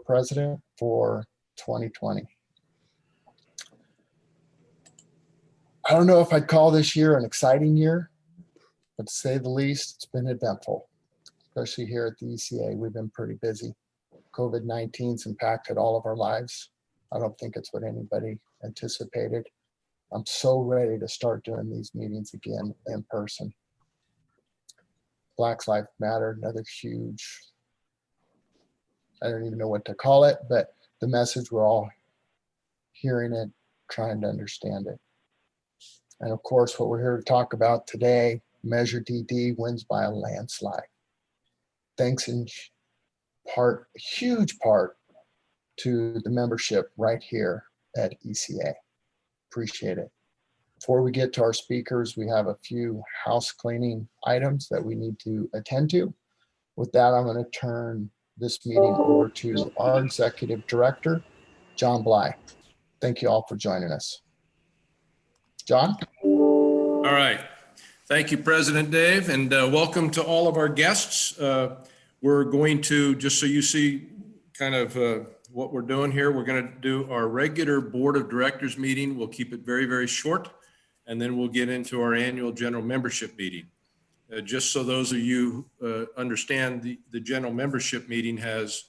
president for 2020. I don't know if I'd call this year an exciting year, but to say the least, it's been eventful, especially here at the ECA. We've been pretty busy. COVID-19's impacted all of our lives. I don't think it's what anybody anticipated. I'm so ready to start doing these meetings again in person. Black Lives Matter, another huge, I don't even know what to call it, but the message, we're all hearing it, trying to understand it. And of course, what we're here to talk about today, Measure DD wins by a landslide. Thanks in part, huge part, to the membership right here at ECA. Appreciate it. Before we get to our speakers, we have a few house cleaning items that we need to attend to. With that, I'm going to turn this meeting over to our Executive Director, John Bly. Thank you all for joining us. John? All right. Thank you, President Dave, and welcome to all of our guests. We're going to, just so you see kind of what we're doing here, we're going to do our regular Board of Directors meeting. We'll keep it very, very short, and then we'll get into our annual general membership meeting. Just so those of you understand, the general membership meeting has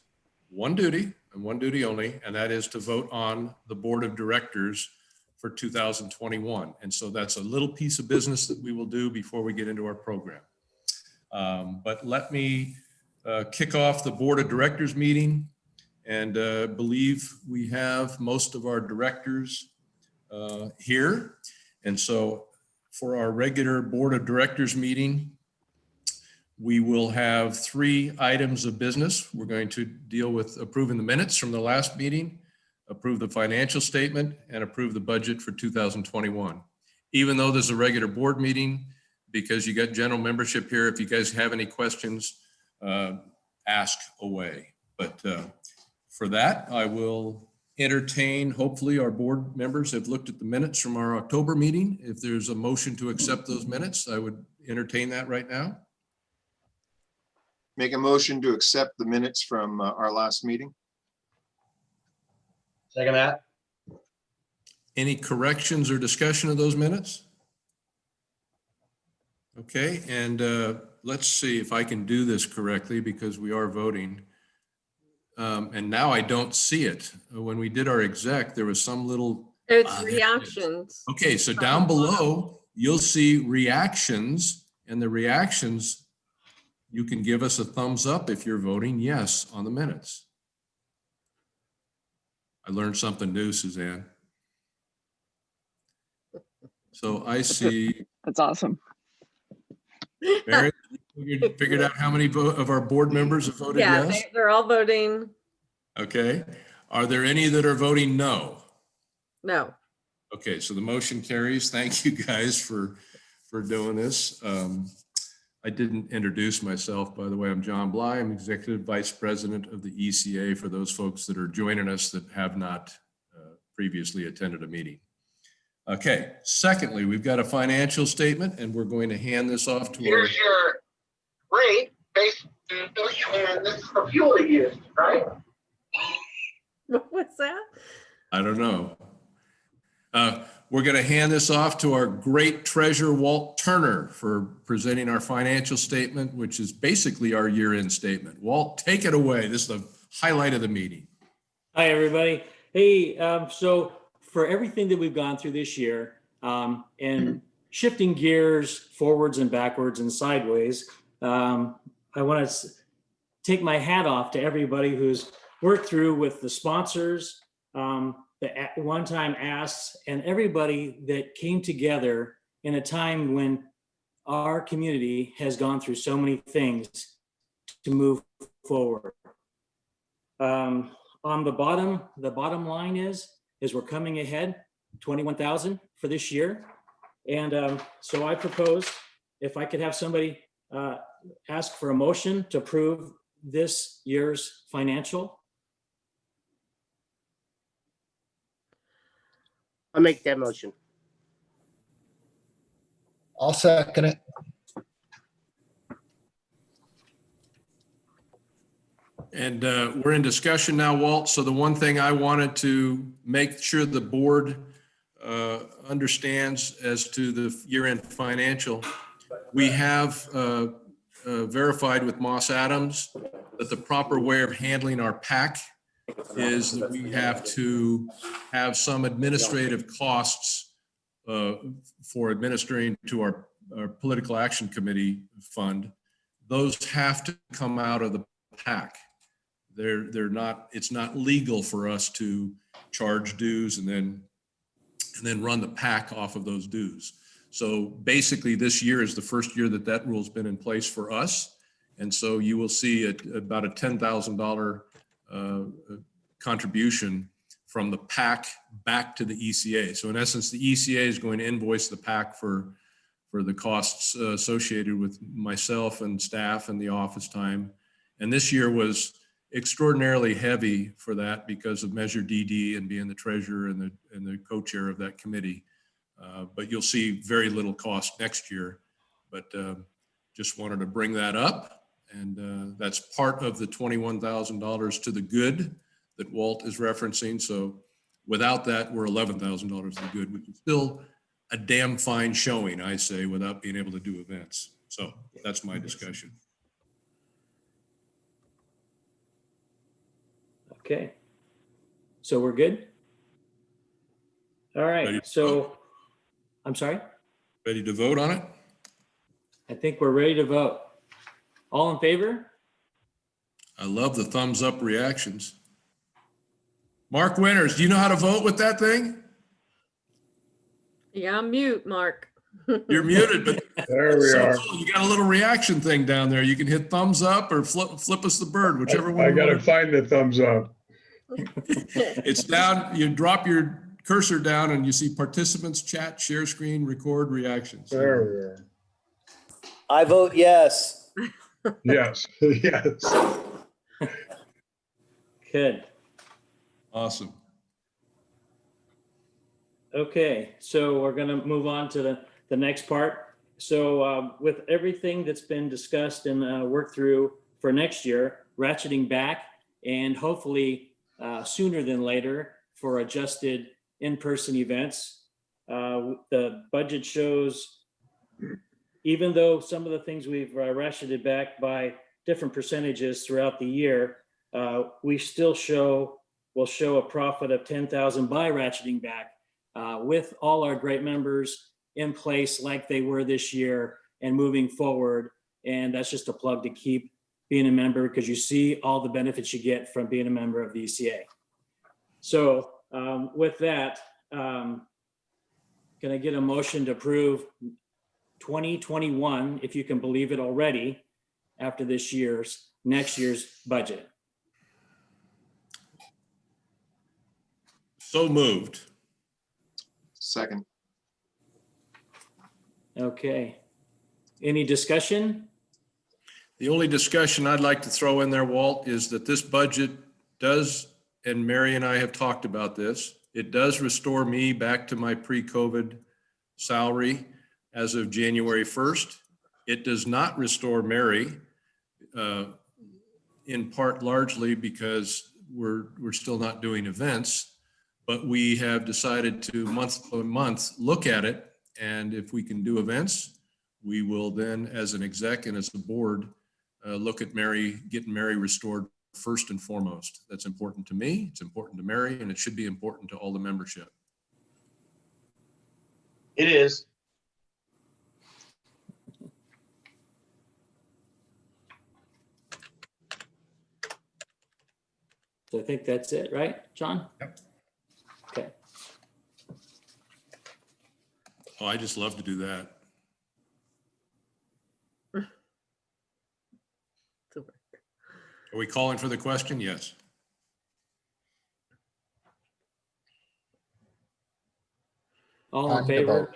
one duty and one duty only, and that is to vote on the Board of Directors for 2021. And so that's a little piece of business that we will do before we get into our program. But let me kick off the Board of Directors meeting, and believe we have most of our directors here. And so for our regular Board of Directors meeting, we will have 3 items of business. We're going to deal with approving the minutes from the last meeting, approve the financial statement, and approve the budget for 2021. Even though there's a regular board meeting, because you got general membership here, if you guys have any questions, ask away. But for that, I will entertain, hopefully our board members have looked at the minutes from our October meeting. If there's a motion to accept those minutes, I would entertain that right now. Make a motion to accept the minutes from our last meeting. Second that. Any corrections or discussion of those minutes? Okay, and let's see if I can do this correctly, because we are voting. And now I don't see it. When we did our exec, there was some little. It's reactions. Okay, so down below, you'll see reactions, and the reactions, you can give us a thumbs up if you're voting yes on the minutes. I learned something new, Suzanne. So I see. That's awesome. Mary, you figured out how many of our board members have voted yes? Yeah, they're all voting Okay. Are there any that are voting no? no. Okay, so the motion carries. Thank you guys for doing this. I didn't introduce myself, by the way. I'm John Bly. I'm Executive Vice President of the ECA for those folks that are joining us that have not previously attended a meeting. Okay, secondly, we've got a financial statement, and we're going to hand this off to our. Here's your rate based, and this is the fuel you used, right? What's that? I don't know. We're going to hand this off to our great treasurer, Walt Turner, for presenting our financial statement, which is basically our year-end statement. Walt, take it away. This is the highlight of the meeting. Hi, everybody. Hey, so for everything that we've gone through this year, and shifting gears forwards and backwards and sideways, I want to take my hat off to everybody who's worked through with the sponsors, the one-time asks, and everybody that came together in a time when our community has gone through so many things to move forward. On the bottom line is we're coming ahead 21,000 for this year. And so I propose, if I could have somebody ask for a motion to approve this year's financial. I'll make that motion. I'll second it. And we're in discussion now, Walt. So the one thing I wanted to make sure the board understands as to the year-end financial, we have verified with Moss Adams that the proper way of handling our PAC is that we have to have some administrative costs for administering to our Political Action Committee fund. Those have to come out of the PAC. They're not, it's not legal for us to charge dues and then run the PAC off of those dues. So basically this year is the first year that that rule's been in place for us. And so you will see about a $10,000 contribution from the PAC back to the ECA. So in essence, the ECA is going to invoice the PAC for the costs associated with myself and staff and the office time. And this year was extraordinarily heavy for that because of Measure DD and being the treasurer and the co-chair of that committee. But you'll see very little cost next year. But just wanted to bring that up. And that's part of the $21,000 to the good that Walt is referencing. So without that, we're $11,000 to the good, which is still a damn fine showing, I say, without being able to do events. So that's my discussion. Okay. So we're good? All Ready right, to so, I'm sorry? Ready to vote on it? I think we're ready to vote. All in favor? I love the thumbs up reactions. Mark Winters, do you know how to vote with that thing? Yeah, I'm mute, Mark. You're muted, but There we are. you got a little reaction thing down there. You can hit thumbs up or flip us the bird, whichever one. I you gotta want. find the thumbs up. It's down, you drop your cursor down and you see participants, chat, share screen, record reactions. There we are. I vote yes. Yes, yes. Good. Awesome. Okay, so we're gonna move on to the next part. So with everything that's been discussed and worked through for next year, ratcheting back and hopefully sooner than later for adjusted in-person events. The budget shows, even though some of the things we've ratcheted back by different percentages throughout the year, we still will show a profit of 10,000 by ratcheting back with all our great members in place like they were this year and moving forward. And that's just a plug to keep being a member because you see all the benefits you get from being a member of the ECA. So with that, can I get a motion to approve 2021, if you can believe it already, after next year's budget? So moved. Second. Okay. Any discussion? The only discussion I'd like to throw in there, Walt, is that this budget does, and Mary and I have talked about this, it does restore me back to my pre-COVID salary as of January 1st. It does not restore Mary, in part largely because we're still not doing events, but we have decided to month by month look at it. And if we can do events, we will then, as an exec and as a board, look at Mary, getting Mary restored first and foremost. That's important to me, it's important to Mary, and it should be important to all the membership. It is. So I think that's it, right, John? Yep. Okay. Oh, I just love to do that. Are we calling for the question? Yes. All in Time to favor?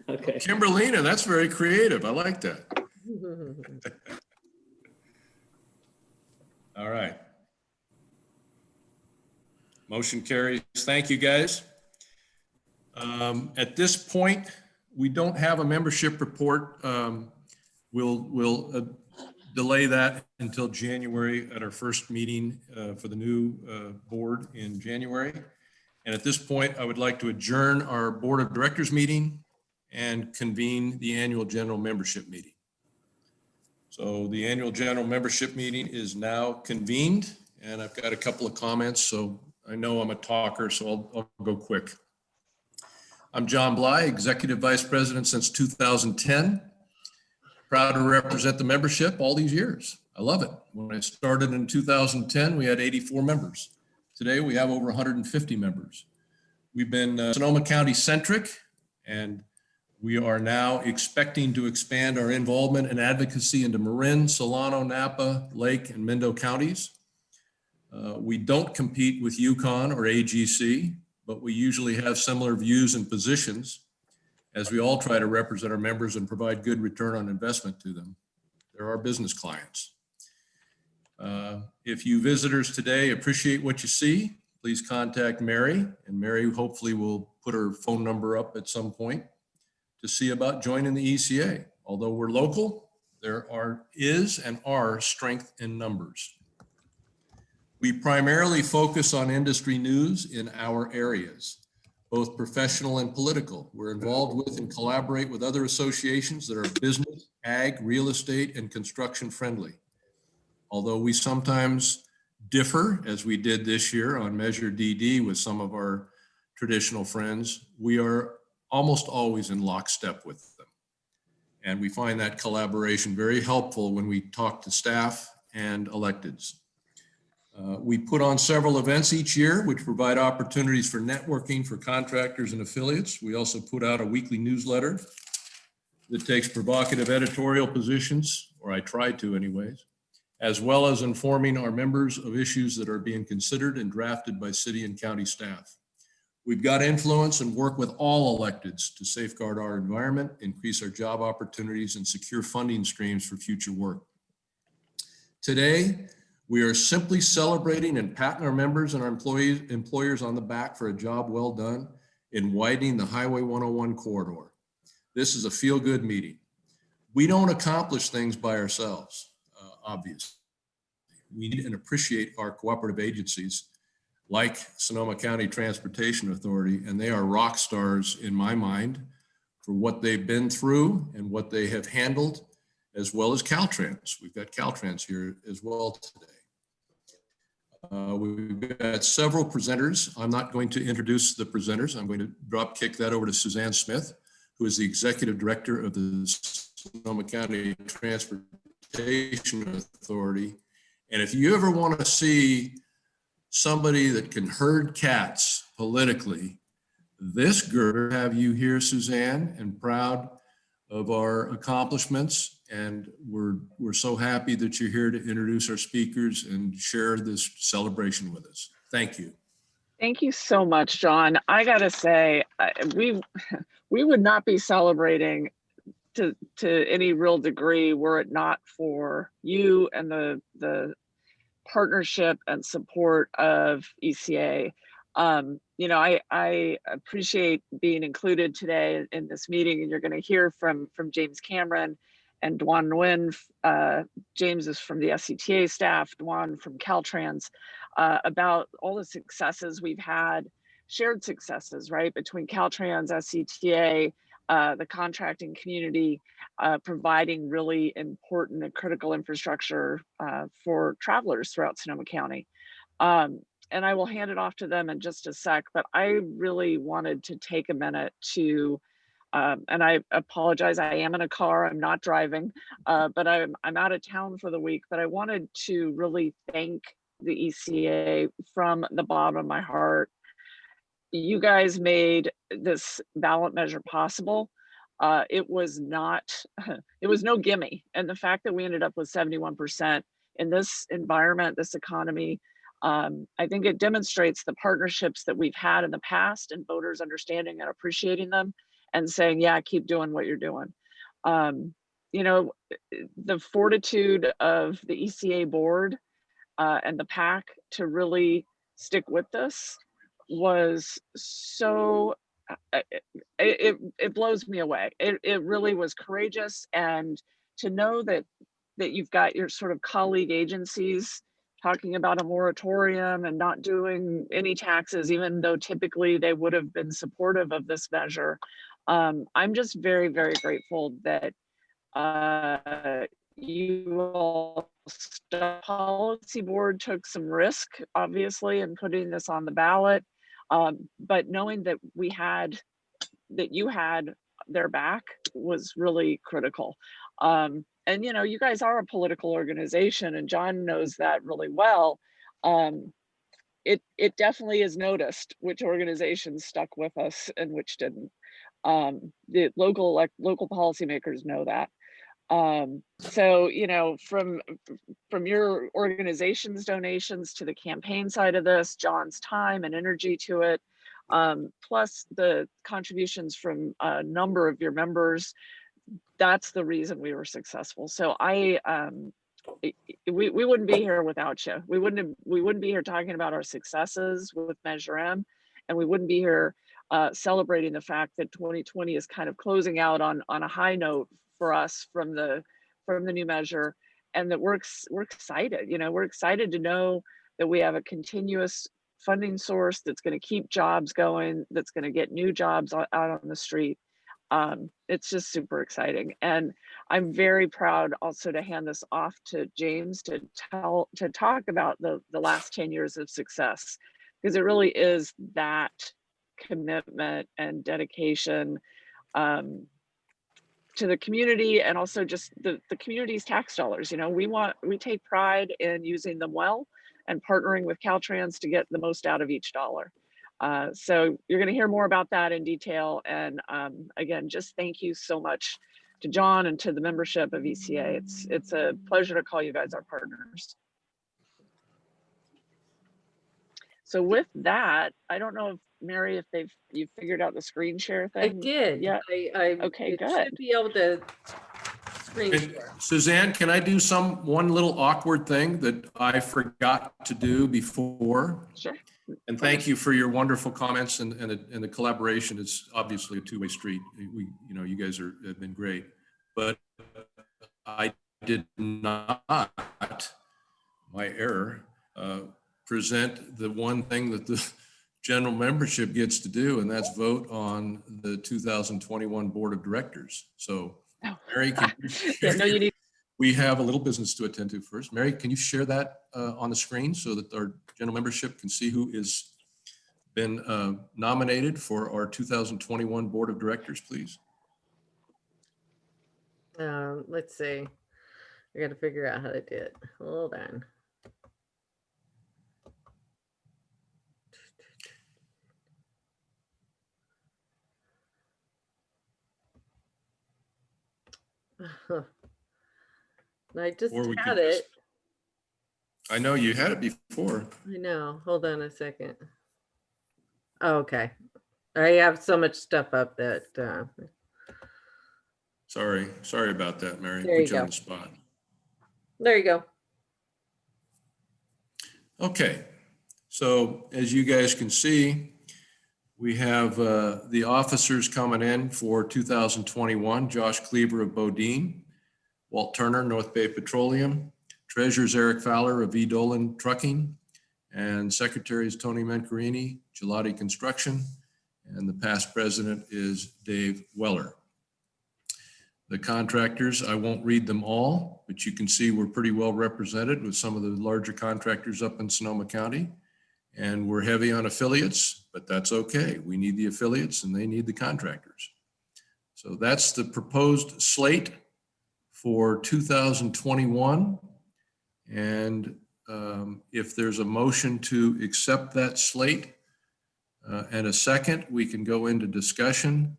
Okay. Kimberlina, that's very creative. I like that. All right. Motion carries. Thank you, guys. At this point, we don't have a membership report. We'll delay that until January at our first meeting for the new board in January. And at this point, I would like to adjourn our Board of Directors meeting and convene the annual general membership meeting. So the annual general membership meeting is now convened, and I've got a couple of comments, so I know I'm a talker, so I'll go quick. I'm John Bly, Executive Vice President since 2010. Proud to represent the membership all these years. I love it. When I started in 2010, we had 84 members. Today, we have over 150 members. We've been Sonoma County centric, and we are now expecting to expand our involvement and advocacy into Marin, Solano, Napa, Lake, and Mendo counties. We don't compete with Yukon or AGC, but we usually have similar views and positions as we all try to represent our members and provide good return on investment to them. They're our business clients. If you visitors today appreciate what you see, please contact Mary, and Mary hopefully will put her phone number up at some point to see about joining the ECA. Although we're local, there is and are strength in numbers. We primarily focus on industry news in our areas, both professional and political. We're involved with and collaborate with other associations that are business, ag, real estate, and construction friendly. Although we sometimes differ, as we did this year on Measure DD with some of our traditional friends, we are almost always in lockstep with them. And we find that collaboration very helpful when we talk to staff and electeds. We put on several events each year, which provide opportunities for networking for contractors and affiliates. We also put out a weekly newsletter that takes provocative editorial positions, or I try to anyways, as well as informing our members of issues that are being considered and drafted by city and county staff. We've got influence and work with all electeds to safeguard our environment, increase our job opportunities, and secure funding streams for future work. Today, we are simply celebrating and patting our members and our employers on the back for a job well done in widening the Highway 101 corridor. This is a feel-good meeting. We don't accomplish things by ourselves, obviously. We need and appreciate our cooperative agencies like Sonoma County Transportation Authority, and they are rock stars in my mind for what they've been through and what they have handled, as well as Caltrans. We've got Caltrans here as well today. We've got several presenters. I'm not going to introduce the presenters. I'm going to drop kick that over to Suzanne Smith, who is the Executive Director of the Sonoma County Transportation Authority. And if you ever want to see somebody that can herd cats politically, this girl have you here, Suzanne, and proud of our accomplishments. And we're so happy that you're here to introduce our speakers and share this celebration with us. Thank you. Thank you so much, John. I gotta say, we would not be celebrating to any real degree were it not for you and the partnership and support of ECA. You know, I appreciate being included today in this meeting, and you're going to hear from James Cameron and Dwan Nguyen. James is from the SCTA staff, Dwan from Caltrans, about all the successes we've had, shared successes, right, between Caltrans, SCTA, the contracting community, providing really important and critical infrastructure for travelers throughout Sonoma County. And I will hand it off to them in just a sec, but I really wanted to take a minute to, and I apologize, I am in a car, I'm not driving, but I'm out of town for the week, but I wanted to really thank the ECA from the bottom of my heart. You guys made this ballot measure possible. It was no gimme. And the fact that we ended up with 71% in this environment, this economy, I think it demonstrates the partnerships that we've had in the past and voters understanding and appreciating them and saying, yeah, keep doing what you're doing. You know, the fortitude of the ECA board and the PAC to really stick with this was so, it blows me away. It really was courageous, and to know that that you've got your sort of colleague agencies talking about a moratorium and not doing any taxes, even though typically they would have been supportive of this measure. I'm just very, very grateful that you all, the policy board took some risk, obviously, in putting this on the ballot. But knowing that you had their back was really critical. And you know, you guys are a political organization, and John knows that really well. It definitely is noticed which organizations stuck with us and which didn't. The local policymakers know that. So, you know, from your organization's donations to the campaign side of this, John's time and energy to it, plus the contributions from a number of your members, that's the reason we were successful. So we wouldn't be here without you. We wouldn't be here talking about our successes with Measure M, and we wouldn't be here celebrating the fact that 2020 is kind of closing out on a high note for us from the new measure, and that we're excited. You know, we're excited to know that we have a continuous funding source that's going to keep jobs going, that's going to get new jobs out on the street. It's just super exciting, and I'm very proud also to hand this off to James to talk about the last 10 years of success, because it really is that commitment and dedication to the community, and also just the community's tax dollars. You know, we take pride in using them well and partnering with Caltrans to get the most out of each dollar. So you're going to hear more about that in detail. And again, just thank you so much to John and to the membership of ECA. It's a pleasure to call you guys our partners. So with that, I don't know if Mary, if you figured out the screen share thing. I did. Yeah. I Okay, it good. should be able to screen share. Suzanne, can I do one little awkward thing that I forgot to do before? Sure. And thank you for your wonderful comments and the collaboration. It's obviously a two-way street. You know, you guys have been great, but I did not, my error, present the one thing that the general membership gets to do, and that's vote on the 2021 Board of Directors. So Mary, can you Yeah, no, you need. we have a little business to attend to first. Mary, can you share that on the screen so that our general membership can see who is been nominated for our 2021 Board of Directors, please? Let's see. I got to figure out how to do it. Hold on. I just Or we had could just- it. I know you had it before. I know. Hold on a second. Oh, okay. I have so much stuff up that Sorry about that, Mary. There you Put you on go. the spot. there you go. Okay, so as you guys can see, we have the officers coming in for 2021, Josh Cleaver of Bodine, Walt Turner, North Bay Petroleum, Treasurers Eric Fowler of E. Dolan Trucking, and Secretaries Tony Mancarini, Gelati Construction, and the past president is Dave Weller. The contractors, I won't read them all, but you can see we're pretty well represented with some of the larger contractors up in Sonoma County. And we're heavy on affiliates, but that's okay. We need the affiliates and they need the contractors. So that's the proposed slate for 2021. And if there's a motion to accept that slate and a second, we can go into discussion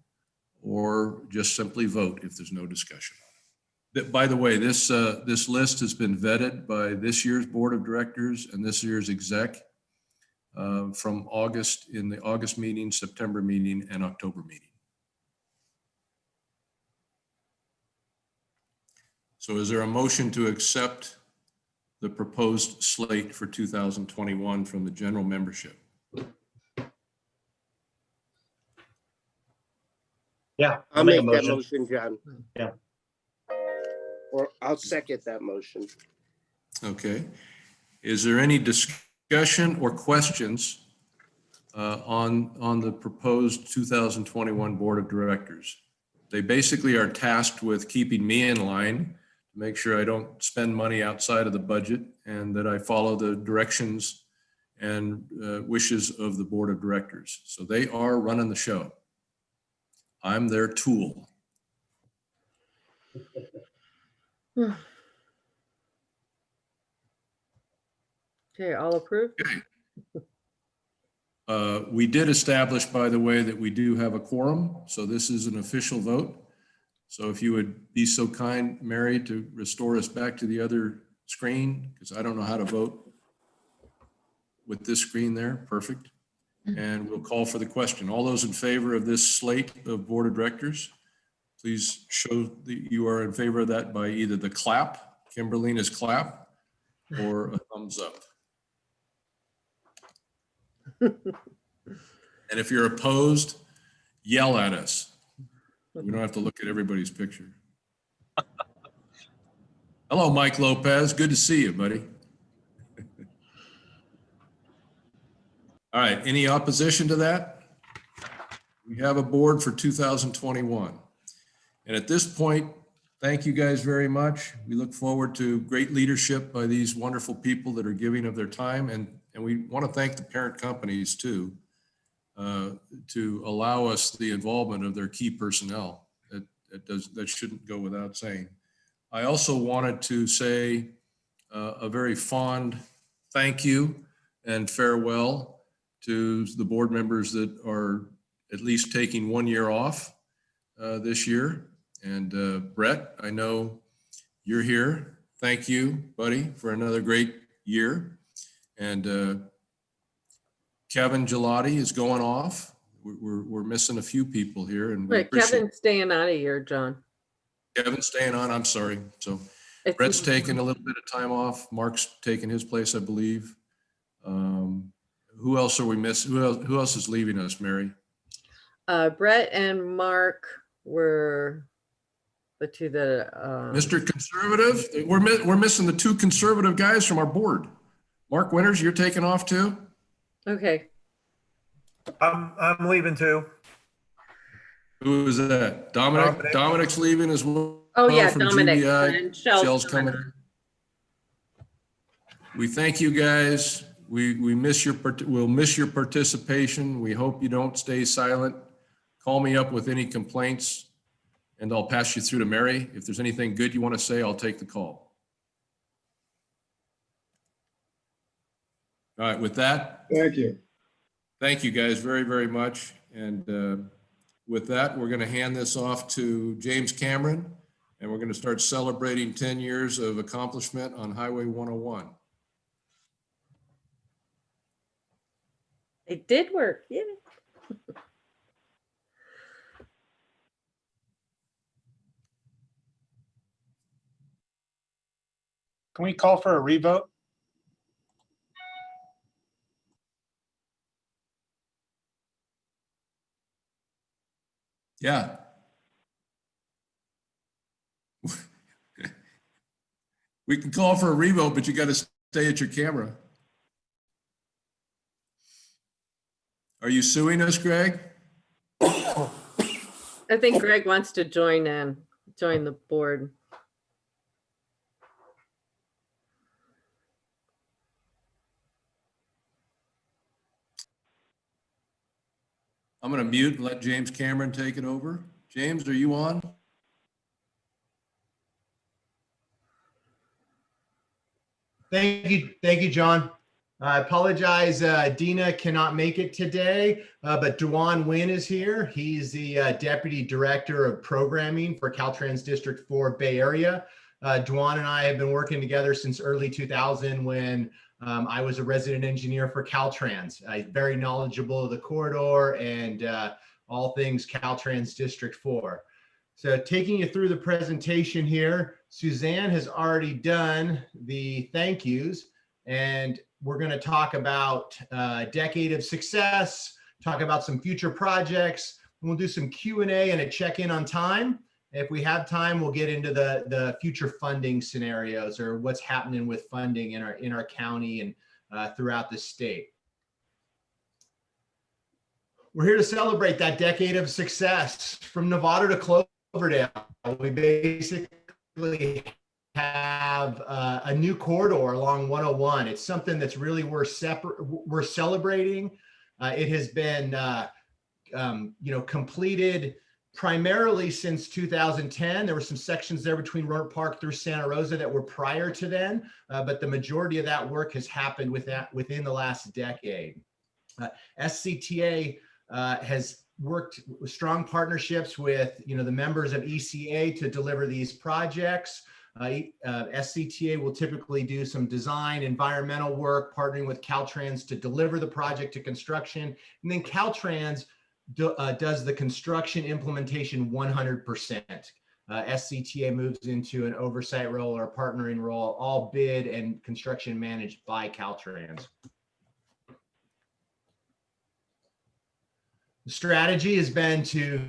or just simply vote if there's no discussion. By the way, this list has been vetted by this year's Board of Directors and this year's exec from August, in the August meeting, September meeting, and October meeting. So is there a motion to accept the proposed slate for 2021 from the general membership? Yeah. I'll make that motion, John. Or I'll second that motion. Okay. Is there any discussion or questions on the proposed 2021 Board of Directors? They basically are tasked with keeping me in line to make sure I don't spend money outside of the budget and that I follow the directions and wishes of the Board of Directors. So they are running the show. I'm their tool. Okay, all approved? We did establish, by the way, that we do have a quorum, so this is an official vote. So if you would be so kind, Mary, to restore us back to the other screen, because I don't know how to vote with this screen there. Perfect. And we'll call for the question. All those in favor of this slate of Board of Directors, please show that you are in favor of that by either the clap, Kimberlina's clap, or a thumbs up. And if you're opposed, yell at us. We don't have to look at everybody's picture. Hello, Mike Lopez. Good to see you, buddy. All right, any opposition to that? We have a board for 2021. And at this point, thank you guys very much. We look forward to great leadership by these wonderful people that are giving of their time. And we want to thank the parent companies too, to allow us the involvement of their key personnel. That shouldn't go without saying. I also wanted to say a very fond thank you and farewell to the board members that are at least taking 1 year off this year. And Brett, I know you're here. Thank you, buddy, for another great year. And Kevin Gelati is going off. We're missing a few people here, and we Wait, appreciate Kevin's staying out of here, John. Kevin staying on. I'm sorry. So It's- Brett's taking a little bit of time off. Mark's taking his place, I believe. Who else are we missing? Who else is leaving us, Mary? Brett and Mark were the two that. Mr. Conservative? We're missing the two conservative guys from our board. Mark Winters, you're taking off too? Okay, I'm leaving too. Who is that? Dominic? Dominic's leaving as well. oh yeah, from Dominic GBI. and Shell's coming in. We thank you guys. We'll miss your participation. We hope you don't stay silent. Call me up with any complaints and I'll pass you through to Mary. If there's anything good you want to say, I'll take the call. All right, with that, Thank you. thank you guys very, very much. And with that, we're going to hand this off to James Cameron, and we're going to start celebrating 10 years of accomplishment on Highway 101. it did work. Yeah. Can we call for a revote? Yeah. We can call for a revote, but you got to stay at your camera. Are you suing us, Greg? I think Greg wants to join the board. I'm going to mute and let James Cameron take it over. James, are you on? Thank you, John. I apologize, Dina cannot make it today, but Dewan Nguyen is here. He's the Deputy Director of Programming for Caltrans District 4 Bay Area. Dewan and I have been working together since early 2000 when I was a resident engineer for Caltrans. Very knowledgeable of the corridor and all things Caltrans District 4. So taking you through the presentation here, Suzanne has already done the thank yous, and we're going to talk about a decade of success, talk about some future projects, and we'll do some Q&A and a check-in on time. If we have time, we'll get into the future funding scenarios or what's happening with funding in our county and throughout the state. We're here to celebrate that decade of success from Novato to Cloverdale. We basically have a new corridor along 101. It's something that's really we're celebrating. It has been completed primarily since 2010. There were some sections there between Rohnert Park through Santa Rosa that were prior to then, but the majority of that work has happened within the last decade. SCTA has worked with strong partnerships with the members of ECA to deliver these projects. SCTA will typically do some design, environmental work, partnering with Caltrans to deliver the project to construction, and then Caltrans does the construction implementation 100%. SCTA moves into an oversight role or a partnering role, all bid and construction managed by Caltrans. The strategy has been to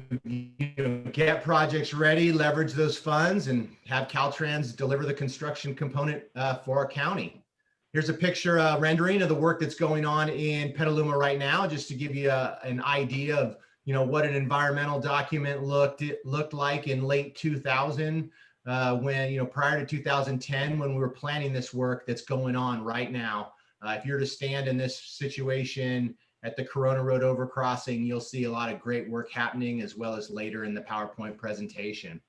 get projects ready, leverage those funds, and have Caltrans deliver the construction component for our county. Here's a picture rendering of the work that's going on in Petaluma right now, just to give you an idea of what an environmental document looked like in late 2000, when prior to 2010, when we were planning this work that's going on right now. If you're to stand in this situation at the Corona Road overcrossing, you'll see a lot of great work happening, as well as later in the PowerPoint presentation.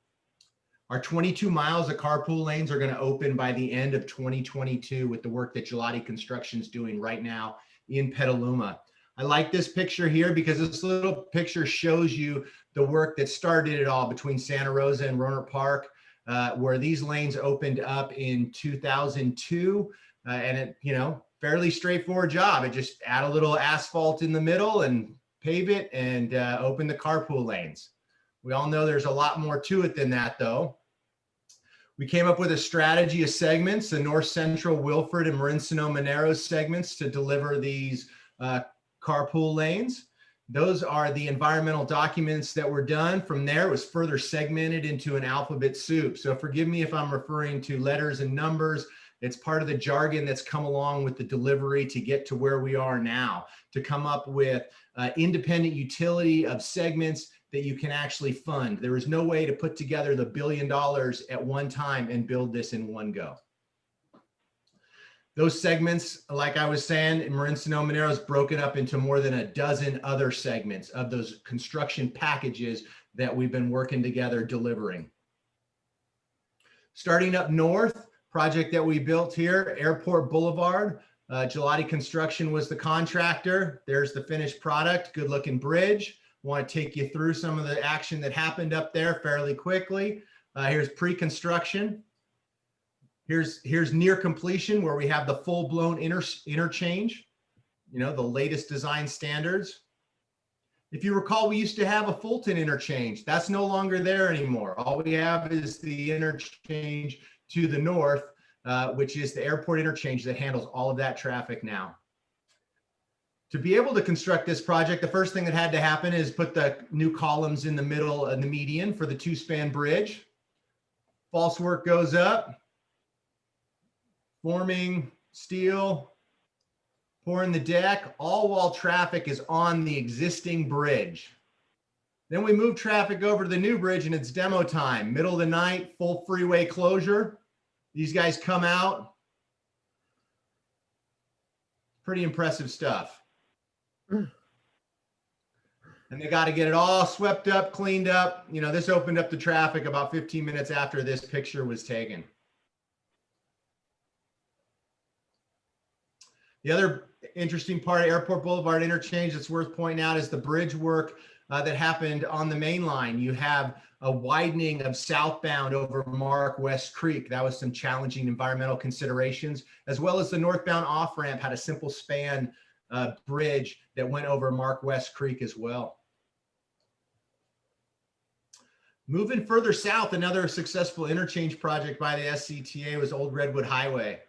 Our 22 miles of carpool lanes are going to open by the end of 2022 with the work that Gelati Construction is doing right now in Petaluma. I like this picture here because this little picture shows you the work that started it all between Santa Rosa and Rohnert Park, where these lanes opened up in 2002, and it, fairly straightforward job. It just add a little asphalt in the middle and pave it and open the carpool lanes. We all know there's a lot more to it than that, though. We came up with a strategy of segments, the North Central, Wilford, and Marin-Sonoma-Monero segments to deliver these carpool lanes. Those are the environmental documents that were done. From there, it was further segmented into an alphabet soup. So forgive me if I'm referring to letters and numbers. It's part of the jargon that's come along with the delivery to get to where we are now, to come up with independent utility of segments that you can actually fund. There is no way to put together the $1 billion at one time and build this in one go. Those segments, like I was saying, in Marin-Sonoma-Monero is broken up into more than a dozen other segments of those construction packages that we've been working together delivering. Starting up north, project that we built here, Airport Boulevard. Gelati Construction was the contractor. There's the finished product, good looking bridge. Want to take you through some of the action that happened up there fairly quickly. Here's pre-construction. Here's near completion, where we have the full-blown interchange, the latest design standards. If you recall, we used to have a Fulton interchange. That's no longer there anymore. All we have is the interchange to the north, which is the airport interchange that handles all of that traffic now. To be able to construct this project, the first thing that had to happen is put the new columns in the middle and the median for the two-span bridge. False work goes up, forming steel, pouring the deck, all while traffic is on the existing bridge. Then we move traffic over to the new bridge and it's demo time. Middle of the night, full freeway closure. These guys come out. Pretty impressive stuff. And they got to get it all swept up, cleaned up. This opened up the traffic about 15 minutes after this picture was taken. The other interesting part of Airport Boulevard interchange that's worth pointing out is the bridge work that happened on the main line. You have a widening of southbound over Mark West Creek. That was some challenging environmental considerations, as well as the northbound off-ramp had a simple span bridge that went over Mark West Creek as well. Moving further south, another successful interchange project by the SCTA was Old Redwood Highway.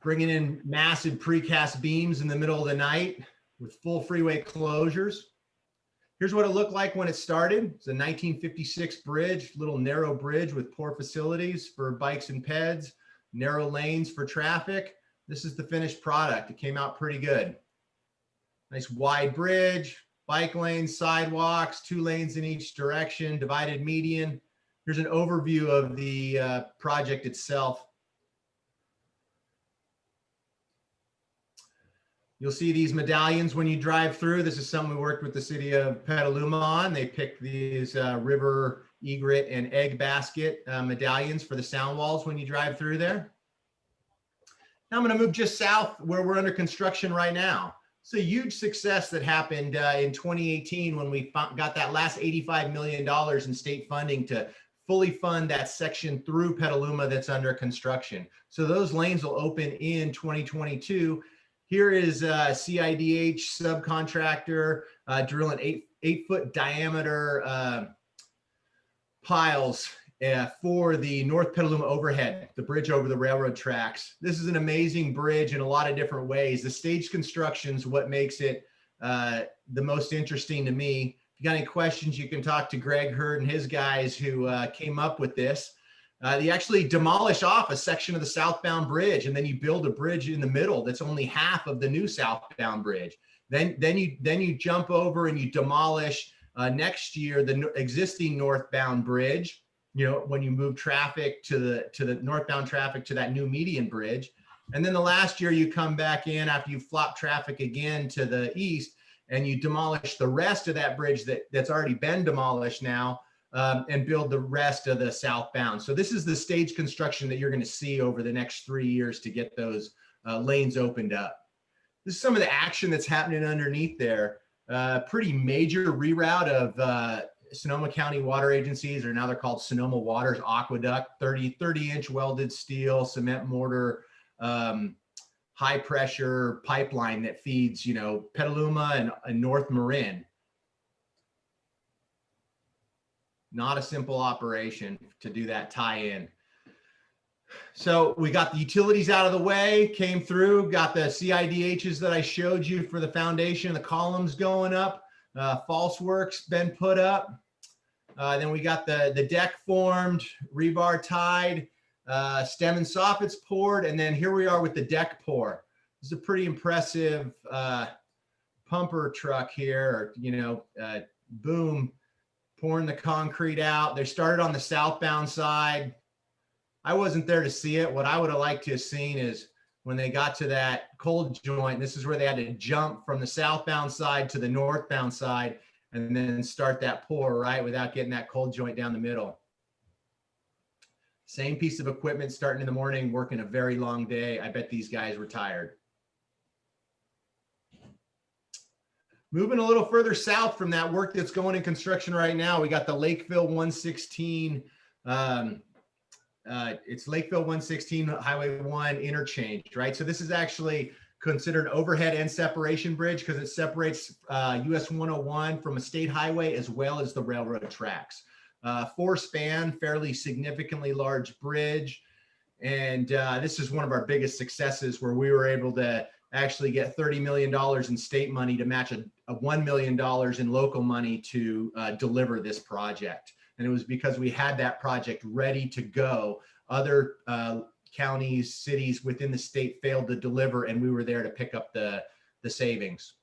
Bringing in massive precast beams in the middle of the night with full freeway closures. Here's what it looked like when it started. It's a 1956 bridge, little narrow bridge with poor facilities for bikes and peds, narrow lanes for traffic. This is the finished product. It came out pretty good. Nice wide bridge, bike lanes, sidewalks, 2 lanes in each direction, divided median. Here's an overview of the project itself. You'll see these medallions when you drive through. This is something we worked with the city of Petaluma on. They picked these river egret and egg basket medallions for the sound walls when you drive through there. Now I'm going to move just south where we're under construction right now. It's a huge success that happened in 2018 when we got that last $85 million in state funding to fully fund that section through Petaluma that's under construction. So those lanes will open in 2022. Here is CIDH subcontractor drilling 8-foot diameter piles for the North Petaluma overhead, the bridge over the railroad tracks. This is an amazing bridge in a lot of different ways. The stage construction is what makes it the most interesting to me. If you got any questions, you can talk to Greg Hurd and his guys who came up with this. They actually demolish off a section of the southbound bridge, and then you build a bridge in the middle that's only half of the new southbound bridge. Then you jump over and you demolish next year the existing northbound bridge. You know, when you move traffic to the northbound traffic to that new median bridge, and then the last year you come back in after you flop traffic again to the east, and you demolish the rest of that bridge that's already been demolished now. And build the rest of the southbound. So this is the stage construction that you're going to see over the next 3 years to get those lanes opened up. This is some of the action that's happening underneath there. Pretty major reroute of Sonoma County water agencies, or now they're called Sonoma Waters Aqueduct, 30-inch welded steel, cement mortar, high pressure pipeline that feeds, you know, Petaluma and North Marin. Not a simple operation to do that tie-in. So we got the utilities out of the way, came through, got the CIDHs that I showed you for the foundation, the columns going up, false work's been put up. Then we got the deck formed, rebar tied, stem and soffits poured, and then here we are with the deck pour. This is a pretty impressive pumper truck here, or, you know, boom, pouring the concrete out. They started on the southbound side. I wasn't there to see it. What I would have liked to have seen is when they got to that cold joint, this is where they had to jump from the southbound side to the northbound side and then start that pour, right, without getting that cold joint down the middle. Same piece of equipment starting in the morning, working a very long day. I bet these guys were tired. Moving a little further south from that work that's going in construction right now, we got the Lakeville 116. It's Lakeville 116 Highway 1 interchange, right? So this is actually considered overhead and separation bridge because it separates US 101 from a state highway as well as the railroad tracks. 4-span, fairly significantly large bridge. And this is one of our biggest successes where we were able to actually get $30 million in state money to match a $1 million in local money to deliver this project. And it was because we had that project ready to go. Other counties, cities within the state failed to deliver, and we were there to pick up the savings.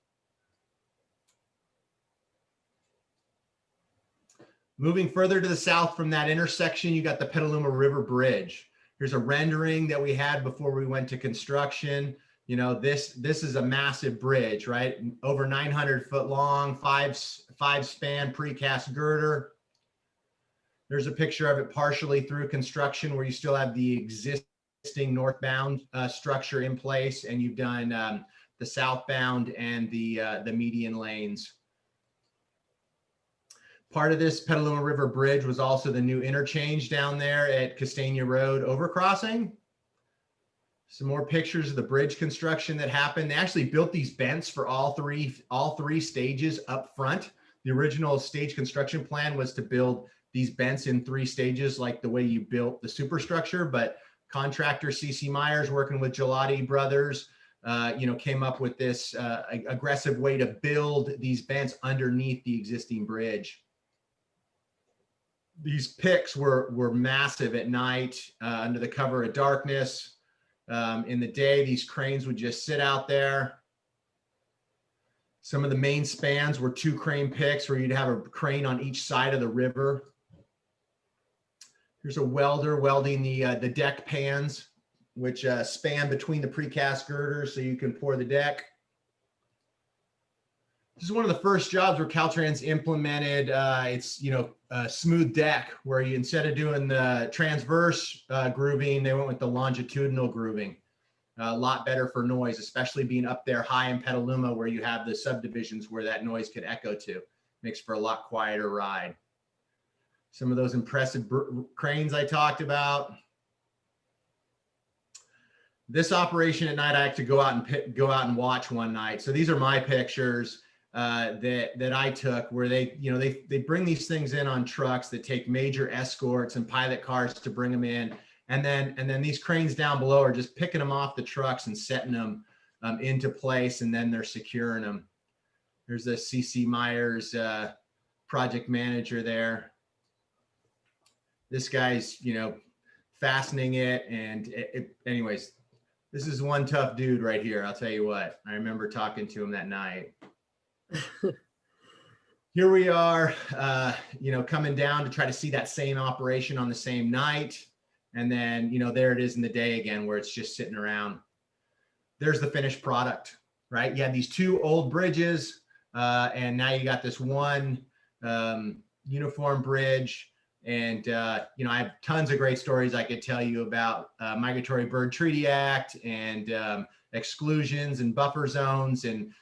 Moving further to the south from that intersection, you got the Petaluma River Bridge. Here's a rendering that we had before we went to construction. You know, this is a massive bridge, right? Over 900 foot long, five span precast girder. There's a picture of it partially through construction where you still have the existing northbound structure in place, and you've done the southbound and the median lanes. Part of this Petaluma River Bridge was also the new interchange down there at Castaigne Road overcrossing. Some more pictures of the bridge construction that happened. They actually built these bents for all three stages up front. The original stage construction plan was to build these bents in 3 stages, like the way you built the superstructure, but contractor CC Myers working with Gelati Brothers came up with this aggressive way to build these vents underneath the existing bridge. These picks were massive at night under the cover of darkness. In the day, these cranes would just sit out there. Some of the main spans were 2 crane picks where you'd have a crane on each side of the river. Here's a welder welding the deck pans, which span between the precast girders so you can pour the deck. This is one of the first jobs where Caltrans implemented a smooth deck, where you, instead of doing the transverse grooving, they went with the longitudinal grooving. A lot better for noise, especially being up there high in Petaluma where you have the subdivisions where that noise could echo to. Makes for a lot quieter ride. Some of those impressive cranes I talked about. This operation at night, I had to go out and watch one night. So these are my pictures that I took, where they bring these things in on trucks that take major escorts and pilot cars to bring them in. And then these cranes down below are just picking them off the trucks and setting them into place, and then they're securing them. There's the C.C. Myers project manager there. This guy's, fastening it. And anyways, this is one tough dude right here. I'll tell you what, I remember talking to him that night. Here we are, coming down to try to see that same operation on the same night. And then, there it is in the day again, where it's just sitting around. There's the finished product, right? You had these 2 old bridges, and now you got this one uniform bridge. And, I have tons of great stories I could tell you about Migratory Bird Treaty Act and exclusions and buffer zones. And,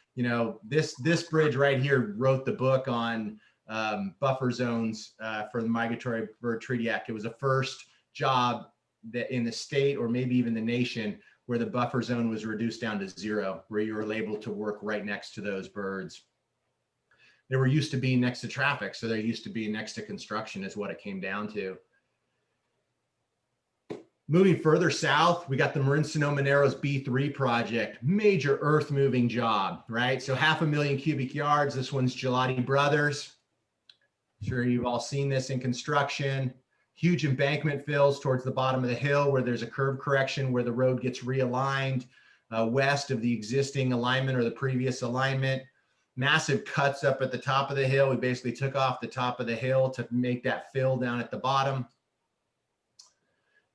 this bridge right here wrote the book on buffer zones for the Migratory Bird Treaty Act. It was the first job that in the state, or maybe even the nation, where the buffer zone was reduced down to 0, where you were able to work right next to those birds. They were used to being next to traffic, so they're used to being next to construction is what it came down to. Moving further south, we got the Marin Sonoma Narrows B3 project, major earth moving job, right? So 500,000 cubic yards. This one's Gelati Brothers. I'm sure you've all seen this in construction. Huge embankment fills towards the bottom of the hill where there's a curve correction where the road gets realigned west of the existing alignment or the previous alignment. Massive cuts up at the top of the hill. We basically took off the top of the hill to make that fill down at the bottom.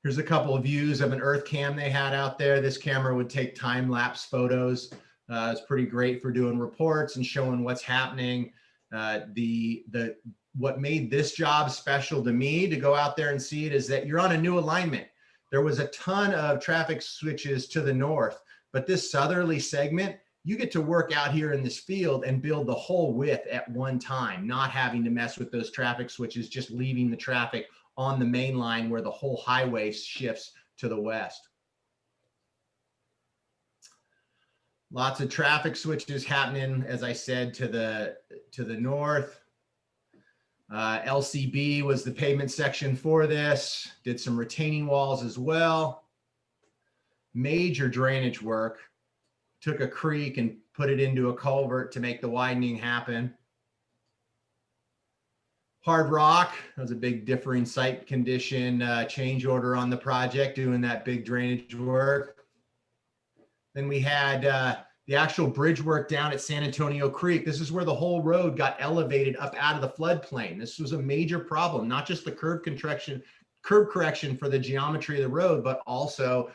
Here's a couple of views of an earth cam they had out there. This camera would take time-lapse photos. It's pretty great for doing reports and showing what's happening. What made this job special to me to go out there and see it is that you're on a new alignment. There was a ton of traffic switches to the north, but this southerly segment, you get to work out here in this field and build the whole width at one time, not having to mess with those traffic switches, just leaving the traffic on the main line where the whole highway shifts to the west. Lots of traffic switches happening, as I said, to the north. LCB was the pavement section for this. Did some retaining walls as well. Major drainage work. Took a creek and put it into a culvert to make the widening happen. Hard Rock, that was a big differing site condition change order on the project, doing that big drainage work. Then we had the actual bridge work down at San Antonio Creek. This is where the whole road got elevated up out of the floodplain. This was a major problem, not just the curb correction for the geometry of the road, but also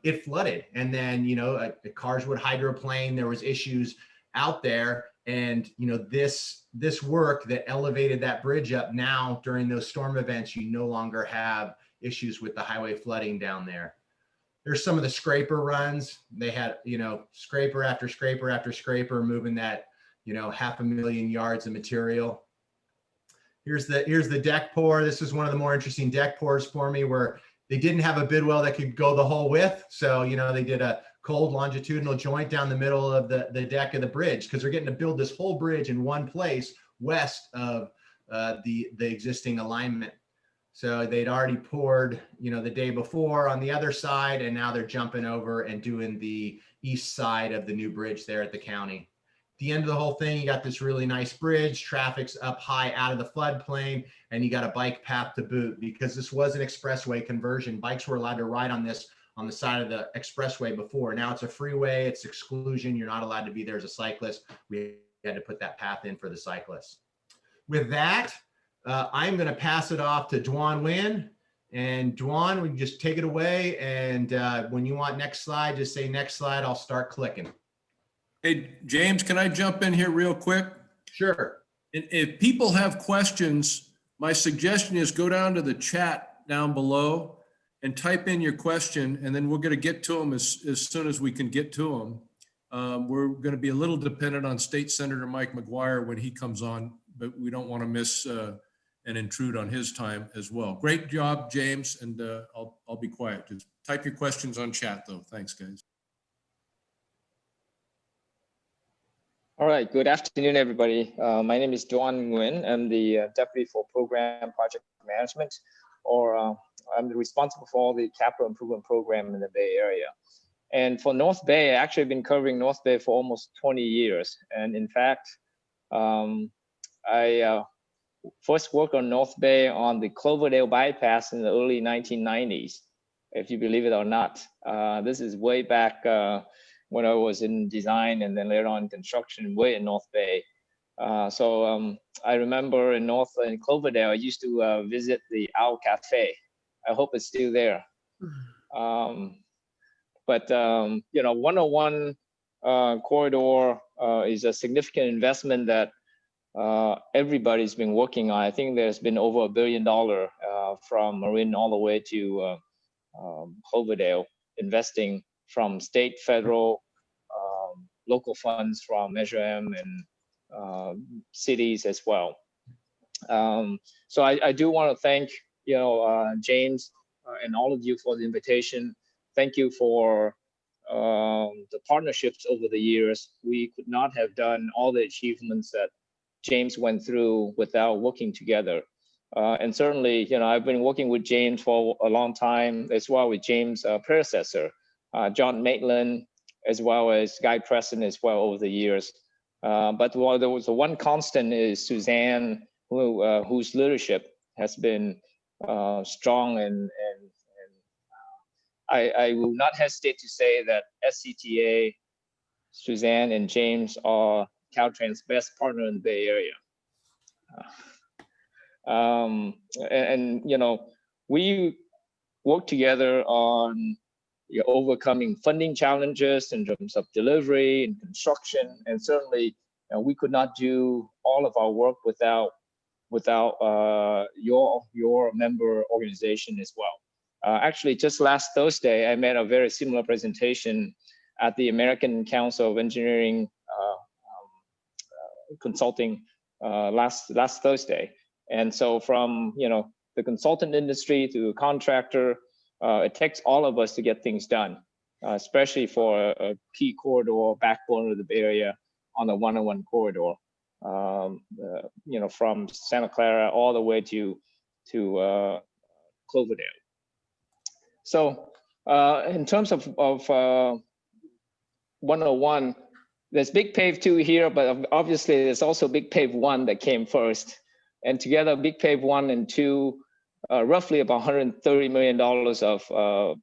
it flooded. And then, the cars would hydroplane. There was issues out there. And, this work that elevated that bridge up, now during those storm events, you no longer have issues with the highway flooding down there. There's some of the scraper runs. They had, scraper after scraper after scraper moving that, 500,000 yards of material. Here's the deck pour. This is one of the more interesting deck pours for me, where they didn't have a bid well that could go the whole width. So, they did a cold longitudinal joint down the middle of the deck of the bridge, because they're getting to build this whole bridge in one place west of the existing alignment. So they'd already poured, the day before on the other side, and now they're jumping over and doing the east side of the new bridge there at the county. The end of the whole thing, you got this really nice bridge, traffic's up high out of the floodplain, and you got a bike path to boot. Because this was an expressway conversion, bikes were allowed to ride on this on the side of the expressway before. Now it's a freeway, it's exclusion, you're not allowed to be there as a cyclist. We had to put that path in for the cyclists. With that, I'm going to pass it off to Duan Nguyen. And Duan, we can just take it away. And when you want next slide, just say next slide. I'll start clicking. Hey, James, can I jump in here real quick? Sure. If people have questions, my suggestion is go down to the chat down below and type in your question, and then we're going to get to them as soon as we can get to them. We're going to be a little dependent on State Senator Mike McGuire when he comes on, but we don't want to miss and intrude on his time as well. Great job, James, and I'll be quiet. Just type your questions on chat, though. Thanks, guys. All right, good afternoon, everybody. My name is Duan Nguyen. I'm the Deputy for Program Project Management, or I'm responsible for all the capital improvement program in the Bay Area. And for North Bay, I actually been covering North Bay for almost 20 years. And in fact, I first worked on North Bay on the Cloverdale bypass in the early 1990s, if you believe it or not. This is way back when I was in design and then later on construction way in North Bay. So I remember in Cloverdale, I used to visit the Owl Cafe. I hope it's still there. But 101 corridor is a significant investment that everybody's been working on. I think there's been over $1 billion from Marin all the way to Cloverdale, investing from state, federal, local funds from Measure M and cities as well. So I do want to thank James and all of you for the invitation. Thank you for the partnerships over the years. We could not have done all the achievements that James went through without working together. And certainly, I've been working with James for a long time, as well with James' predecessor, John Maitland, as well as Guy Preston as well over the years. But while there was one constant is Suzanne, whose leadership has been strong, and I will not hesitate to say that SCTA, Suzanne and James are Caltrans' best partner in the Bay Area. We work together on overcoming funding challenges in terms of delivery and construction, and certainly we could not do all of our work without your member organization as well. Actually, just last Thursday, I made a very similar presentation at the American Council of Engineering Consulting last Thursday. And so from the consultant industry to the contractor, it takes all of us to get things done, especially for a key corridor, backbone of the Bay Area on the 101 corridor, from Santa Clara all the way to Cloverdale. So in terms of 101, there's Big Pave 2 here, but obviously there's also Big Pave 1 that came first. And together, Big Pave 1 and 2, roughly about $130 million of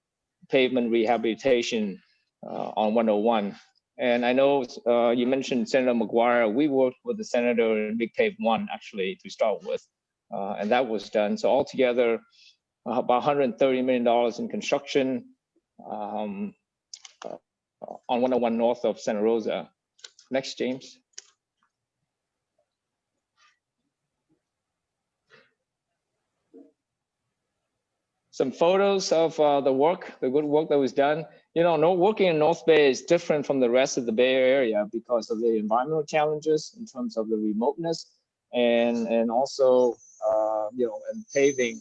pavement rehabilitation on 101. And I know you mentioned Senator McGuire. We worked with the senator in Big Pave 1 actually to start with, and that was done. So altogether, about $130 million in construction on 101 north of Santa Rosa. Next, James. Some photos of the good work that was done. Working in North Bay is different from the rest of the Bay Area because of the environmental challenges in terms of the remoteness and also, and paving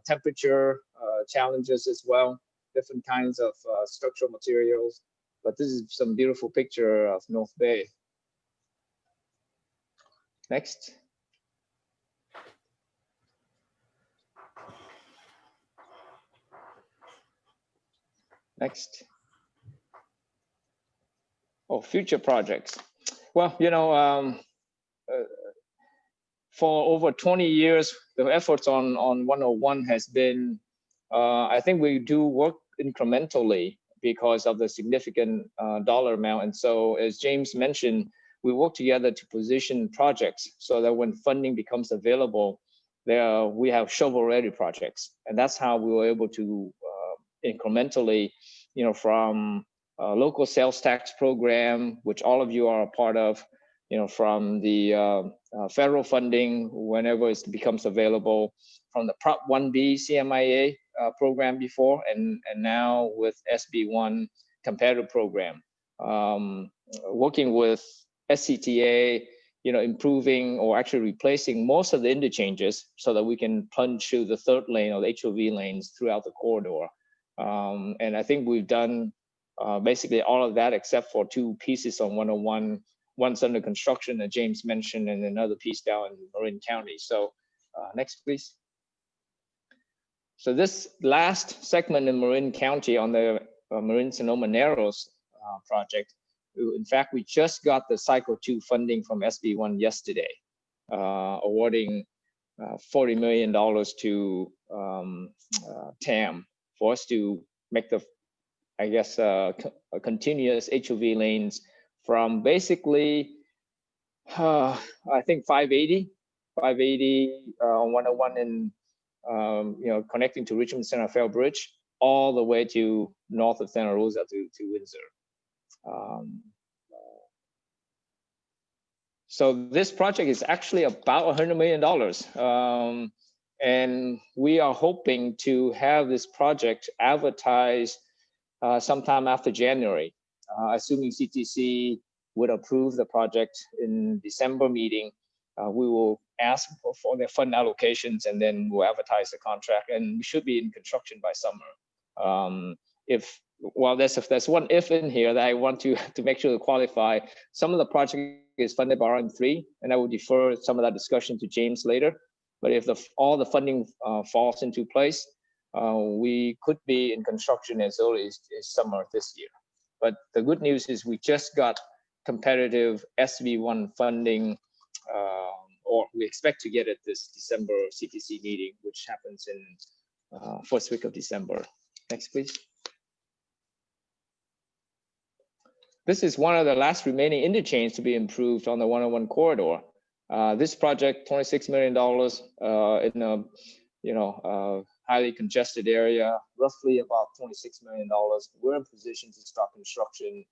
temperature challenges as well, different kinds of structural materials. But this is some beautiful picture of North Bay. Next. Next. Oh, future projects. Well, for over 20 years, the efforts on 101 has been, I think we do work incrementally because of the significant dollar amount. And so, as James mentioned, we work together to position projects so that when funding becomes available, we have shovel-ready projects. And that's how we were able to incrementally, from local sales tax program, which all of you are a part of, from the federal funding whenever it becomes available, from the Prop 1B CMIA program before, and now with SB1 competitive program, working with SCTA, improving or actually replacing most of the interchanges so that we can plunge through the third lane or the HOV lanes throughout the corridor. And I think we've done basically all of that except for two pieces on 101. One's under construction that James mentioned, and another piece down in Marin County. So next, please. So this last segment in Marin County on the Marin Sonoma Narrows project, in fact, we just got the Cycle 2 funding from SB1 yesterday, awarding $40 million to TAM for us to make the, I guess, continuous HOV lanes from basically, I think 580 on 101 and connecting to Richmond Santa Fe Bridge all the way to north of Santa Rosa to Windsor. So this project is actually about $100 million. And we are hoping to have this project advertised sometime after January, assuming CTC would approve the project in December meeting. We will ask for their fund allocations, and then we'll advertise the contract, and we should be in construction by summer. There's one if in here that I want to make sure to qualify. Some of the project is funded by RM3, and I will defer some of that discussion to James later. But if all the funding falls into place, we could be in construction as early as summer this year. But the good news is we just got competitive SB1 funding, or we expect to get it this December CTC meeting, which happens in first week of December. Next, please. This is one of the last remaining interchange to be improved on the 101 corridor. This project, $26 million in a highly congested area, roughly about $26 million. We're in position to start construction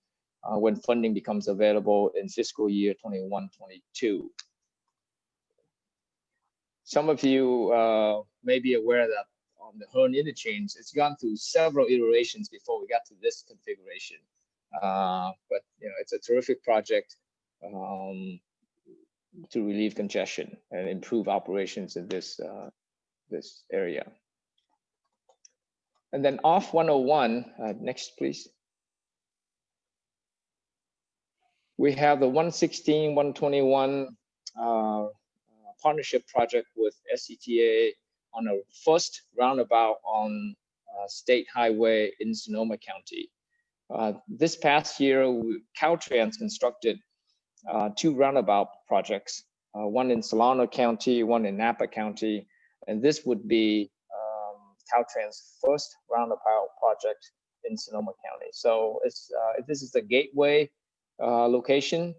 when funding becomes available in fiscal year 21-22. Some of you may be aware that on the Hearn interchange, it's gone through several iterations before we got to this configuration. But it's a terrific project to relieve congestion and improve operations in this area. And then off 101, next please. We have the 116, 121 partnership project with SCTA on a first roundabout on State Highway in Sonoma County. This past year, Caltrans constructed two roundabout projects, one in Solano County, one in Napa County, and this would be Caltrans' first roundabout project in Sonoma County. So this is the gateway location.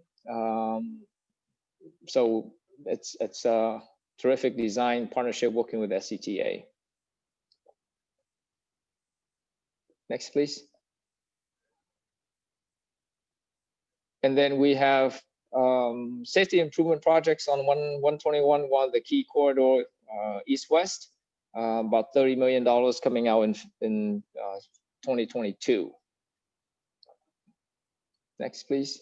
So it's a terrific design partnership working with SCTA. Next, please. And then we have safety improvement projects on 121, one of the key corridor east-west, about $30 million coming out in 2022. Next, please.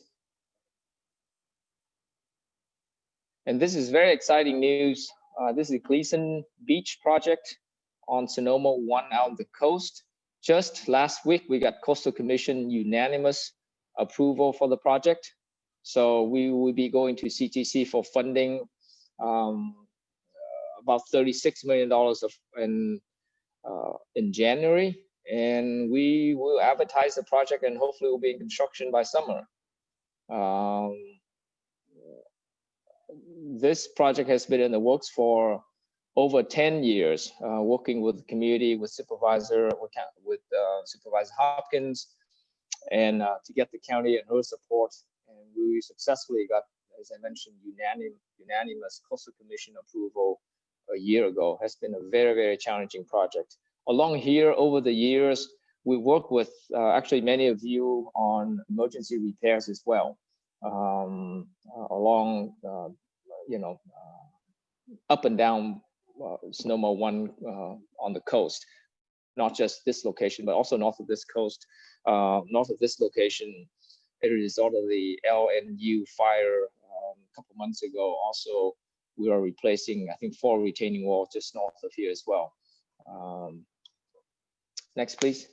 And this is very exciting news. This is the Gleason Beach project on Sonoma 1 out of the coast. Just last week, we got Coastal Commission unanimous approval for the project. So we will be going to CTC for funding, about $36 million in January. and we will advertise the project, and hopefully we'll be in construction by summer. This project has been in the works for over 10 years, working with the community, with Supervisor Hopkins, and to get the county and her support. And we successfully got, as I mentioned, unanimous Coastal Commission approval a year ago. Has been a very, very challenging project. Along here, over the years, we worked with actually many of you on emergency repairs as well, along up and down Sonoma 1 on the coast, not just this location, but also north of this coast, north of this location. As a result of the LNU fire a couple months ago, also we are replacing, I think, 4 retaining walls just north of here as well. Next, please.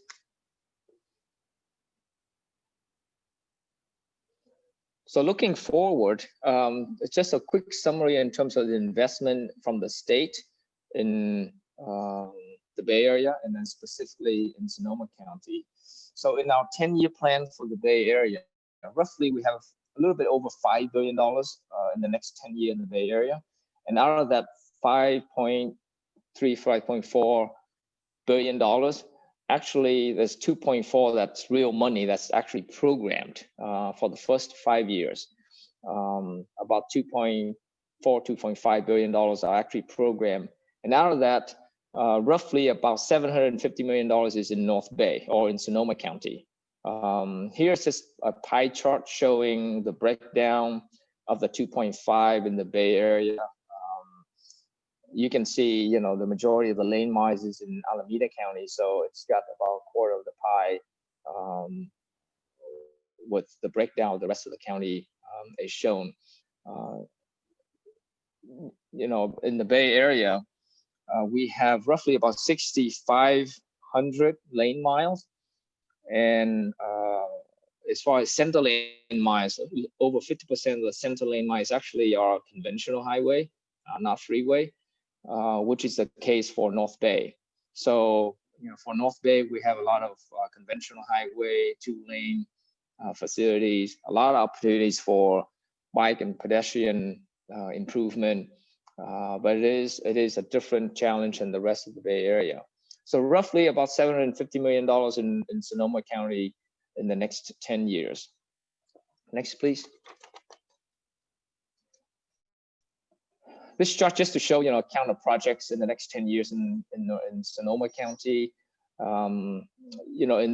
So looking forward, it's just a quick summary in terms of the investment from the state in the Bay Area, and then specifically in Sonoma County. So in our 10-year plan for the Bay Area, roughly we have a little bit over $5 billion in the next 10 years in the Bay Area. And out of that $5.3, $5.4 billion, actually there's 2.4 that's real money that's actually programmed for the first 5 years. About 2.4, $2.5 billion are actually programmed. And out of that, roughly about $750 million is in North Bay or in Sonoma County. Here's just a pie chart showing the breakdown of the 2.5 in the Bay Area. You can see, the majority of the lane miles is in Alameda County, so it's got about a quarter of the pie, with the breakdown of the rest of the county is shown. In the Bay Area, we have roughly about 6,500 lane miles, and as far as center lane miles, over 50% of the center lane miles actually are conventional highway, not freeway. Which is the case for North Bay. So, for North Bay, we have a lot of conventional highway, 2-lane facilities, a lot of opportunities for bike and pedestrian improvement, but it is a different challenge than the rest of the Bay Area. So roughly about $750 million in Sonoma County in the next 10 years. Next, please. This chart just to show, count of projects in the next 10 years in Sonoma County. In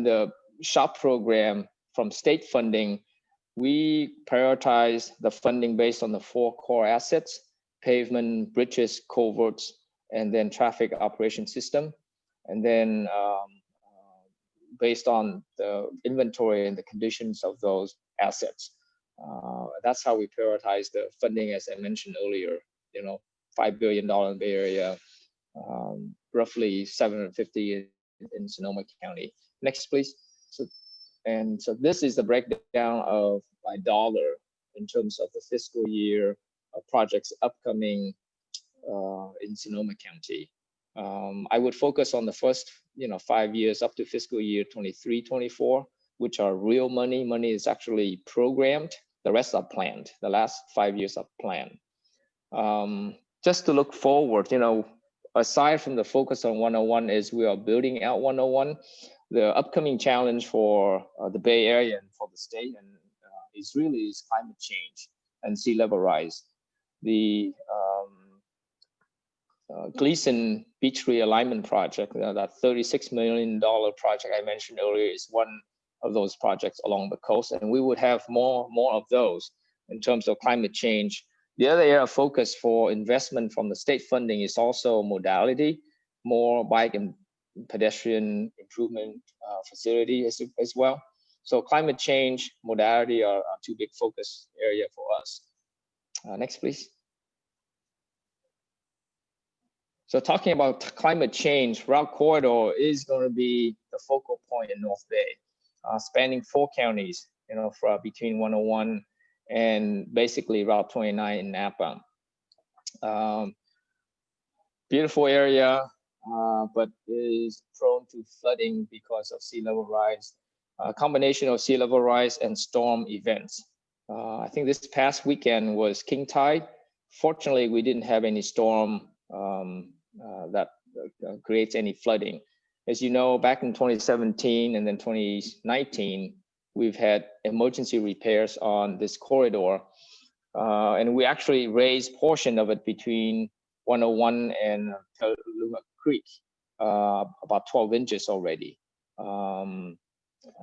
the SHOP program from state funding, we prioritize the funding based on the 4 core assets: pavement, bridges, culverts, and then traffic operation system. And then based on the inventory and the conditions of those assets. That's how we prioritize the funding, as I mentioned earlier. $5 billion in Bay Area, roughly 750 in Sonoma County. Next, please. So this is the breakdown of by dollar in terms of the fiscal year of projects upcoming in Sonoma County. I would focus on the first 5 years up to fiscal year 23-24, which are real money. Money is actually programmed. The rest are planned. The last 5 years are planned. Just to look forward, aside from the focus on 101 is we are building out 101. The upcoming challenge for the Bay Area and for the state and is climate change and sea level rise. The Gleason Beach Realignment Project, that $36 million project I mentioned earlier, is one of those projects along the coast, and we would have more of those in terms of climate change. The other area of focus for investment from the state funding is also modality, more bike and pedestrian improvement facility as well. So climate change, modality are 2 big focus area for us. Next, please. So talking about climate change, Route Corridor is going to be the focal point in North Bay, spanning 4 counties, between 101 and basically Route 29 in Napa. Beautiful area, but is prone to flooding because of sea level rise, a combination of sea level rise and storm events. I think this past weekend was king tide. Fortunately, we didn't have any storm that creates any flooding. As you know, back in 2017 and then 2019, we've had emergency repairs on this corridor. And we actually raised portion of it between 101 and Tallulah Creek, about 12 inches already.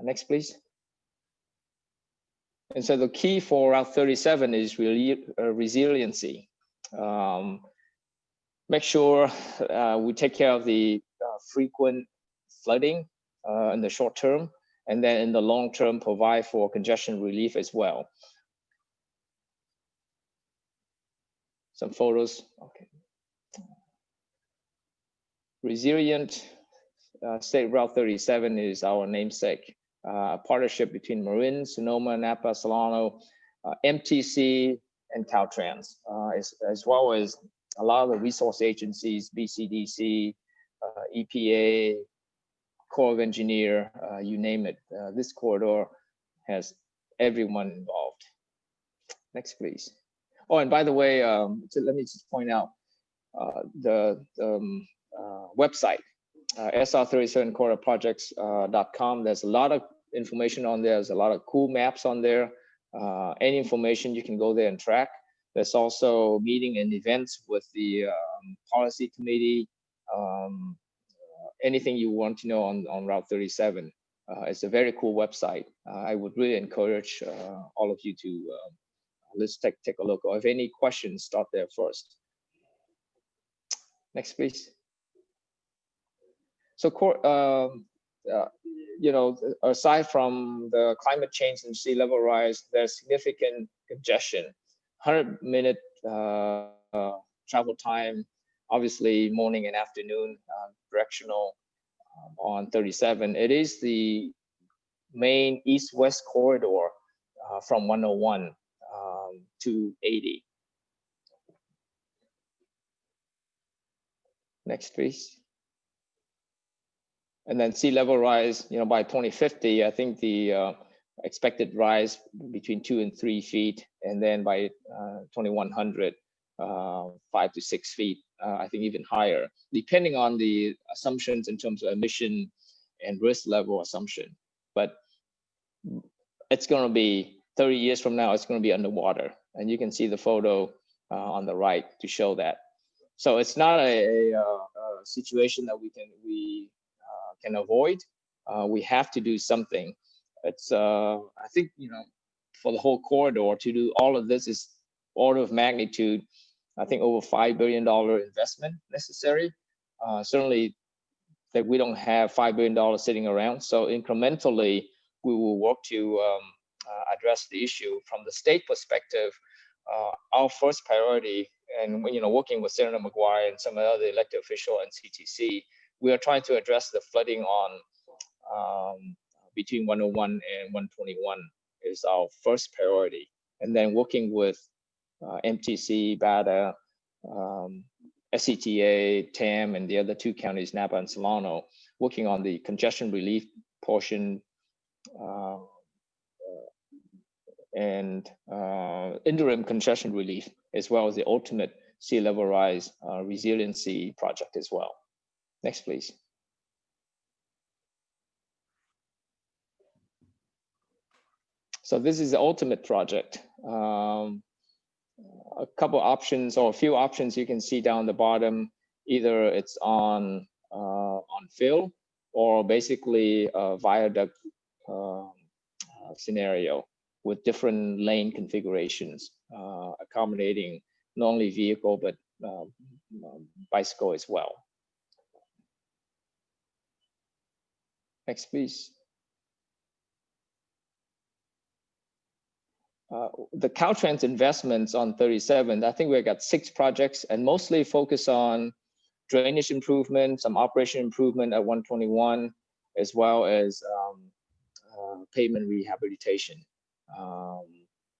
Next, please. And so the key for Route 37 is really resiliency. Make sure we take care of the frequent flooding in the short term, and then in the long term, provide for congestion relief as well. Some photos. Okay. Resilient State Route 37 is our namesake. A partnership between Marin, Sonoma, Napa, Solano, MTC, and Caltrans, as well as a lot of the resource agencies, BCDC, EPA, Corps of Engineer, you name it. This corridor has everyone involved. Next, please. Oh, and by the way, so let me just point out the website, SR37corridorprojects.com. There's a lot of information on there. There's a lot of cool maps on there. Any information you can go there and track. There's also meeting and events with the policy committee. Anything you want to know on Route 37. It's a very cool website. I would really encourage all of you to let's take a look. Or if any questions, start there first. Next, please. So, you know, aside from the climate change and sea level rise, there's significant congestion. 100-minute travel time, obviously morning and afternoon, directional on 37. It is the main east-west corridor from 101 to 80. Next, please. And then sea level rise, you know, by 2050, I think the expected rise between 2 and 3 feet, and then by 2100, 5 to 6 feet, I think even higher, depending on the assumptions in terms of emission and risk level assumption. But it's going to be 30 years from now, it's going to be underwater. And you can see the photo on the right to show that. So it's not a situation that we can avoid. We have to do something. It's I think, you know, for the whole corridor to do all of this is order of magnitude, I think over $5 billion investment necessary. Certainly that we don't have $5 billion sitting around. So incrementally, we will work to address the issue. From the state perspective, our first priority, and you know, working with Senator McGuire and some other elected official and CTC, we are trying to address the flooding on between 101 and 121 is our first priority. And then working with MTC, BADA, SCTA, TAM, and the other 2 counties, Napa and Solano, working on the congestion relief portion and interim congestion relief, as well as the ultimate sea level rise resiliency project as well. Next, please. So this is the ultimate project. A couple options or a few options you can see down the bottom. Either it's on fill or basically a viaduct scenario with different lane configurations, accommodating not only vehicle but bicycle as well. Next, please. The Caltrans investments on 37, I think we got 6 projects and mostly focus on drainage improvement, some operation improvement at 121, as well as pavement rehabilitation.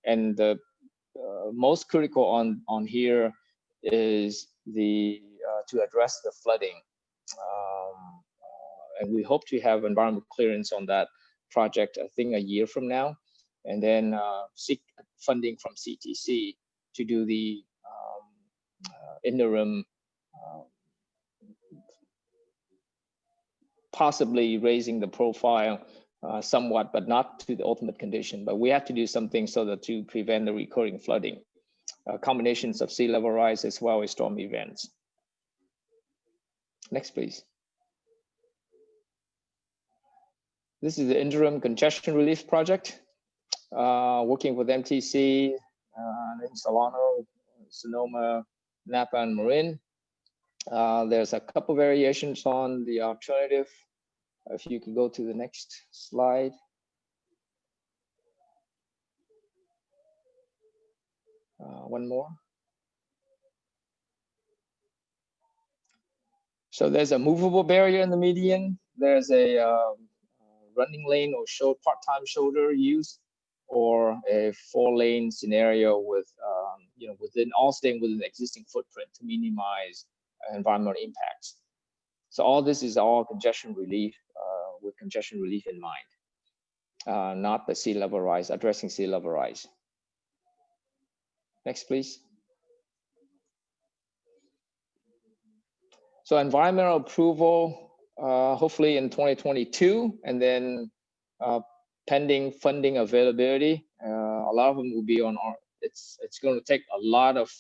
And the most critical on here is the to address the flooding. and we hope to have environmental clearance on that project, I think a year from now, and then seek funding from CTC to do the interim, possibly raising the profile somewhat, but not to the ultimate condition. But we have to do something so that to prevent the recurring flooding, combinations of sea level rise as well as storm events. Next, please. This is the interim congestion relief project, working with MTC, Solano, Sonoma, Napa, and Marin. There's a couple variations on the alternative. If you could go to the next slide. One more. So there's a movable barrier in the median. There's a running lane or part-time shoulder use, or a 4-lane scenario with, all staying within the existing footprint to minimize environmental impacts. So all this is all congestion relief, with congestion relief in mind, not the sea level rise, addressing sea level rise. Next, please. So environmental approval, hopefully in 2022, and then pending funding availability. A lot of them will be on our, it's going to take a lot of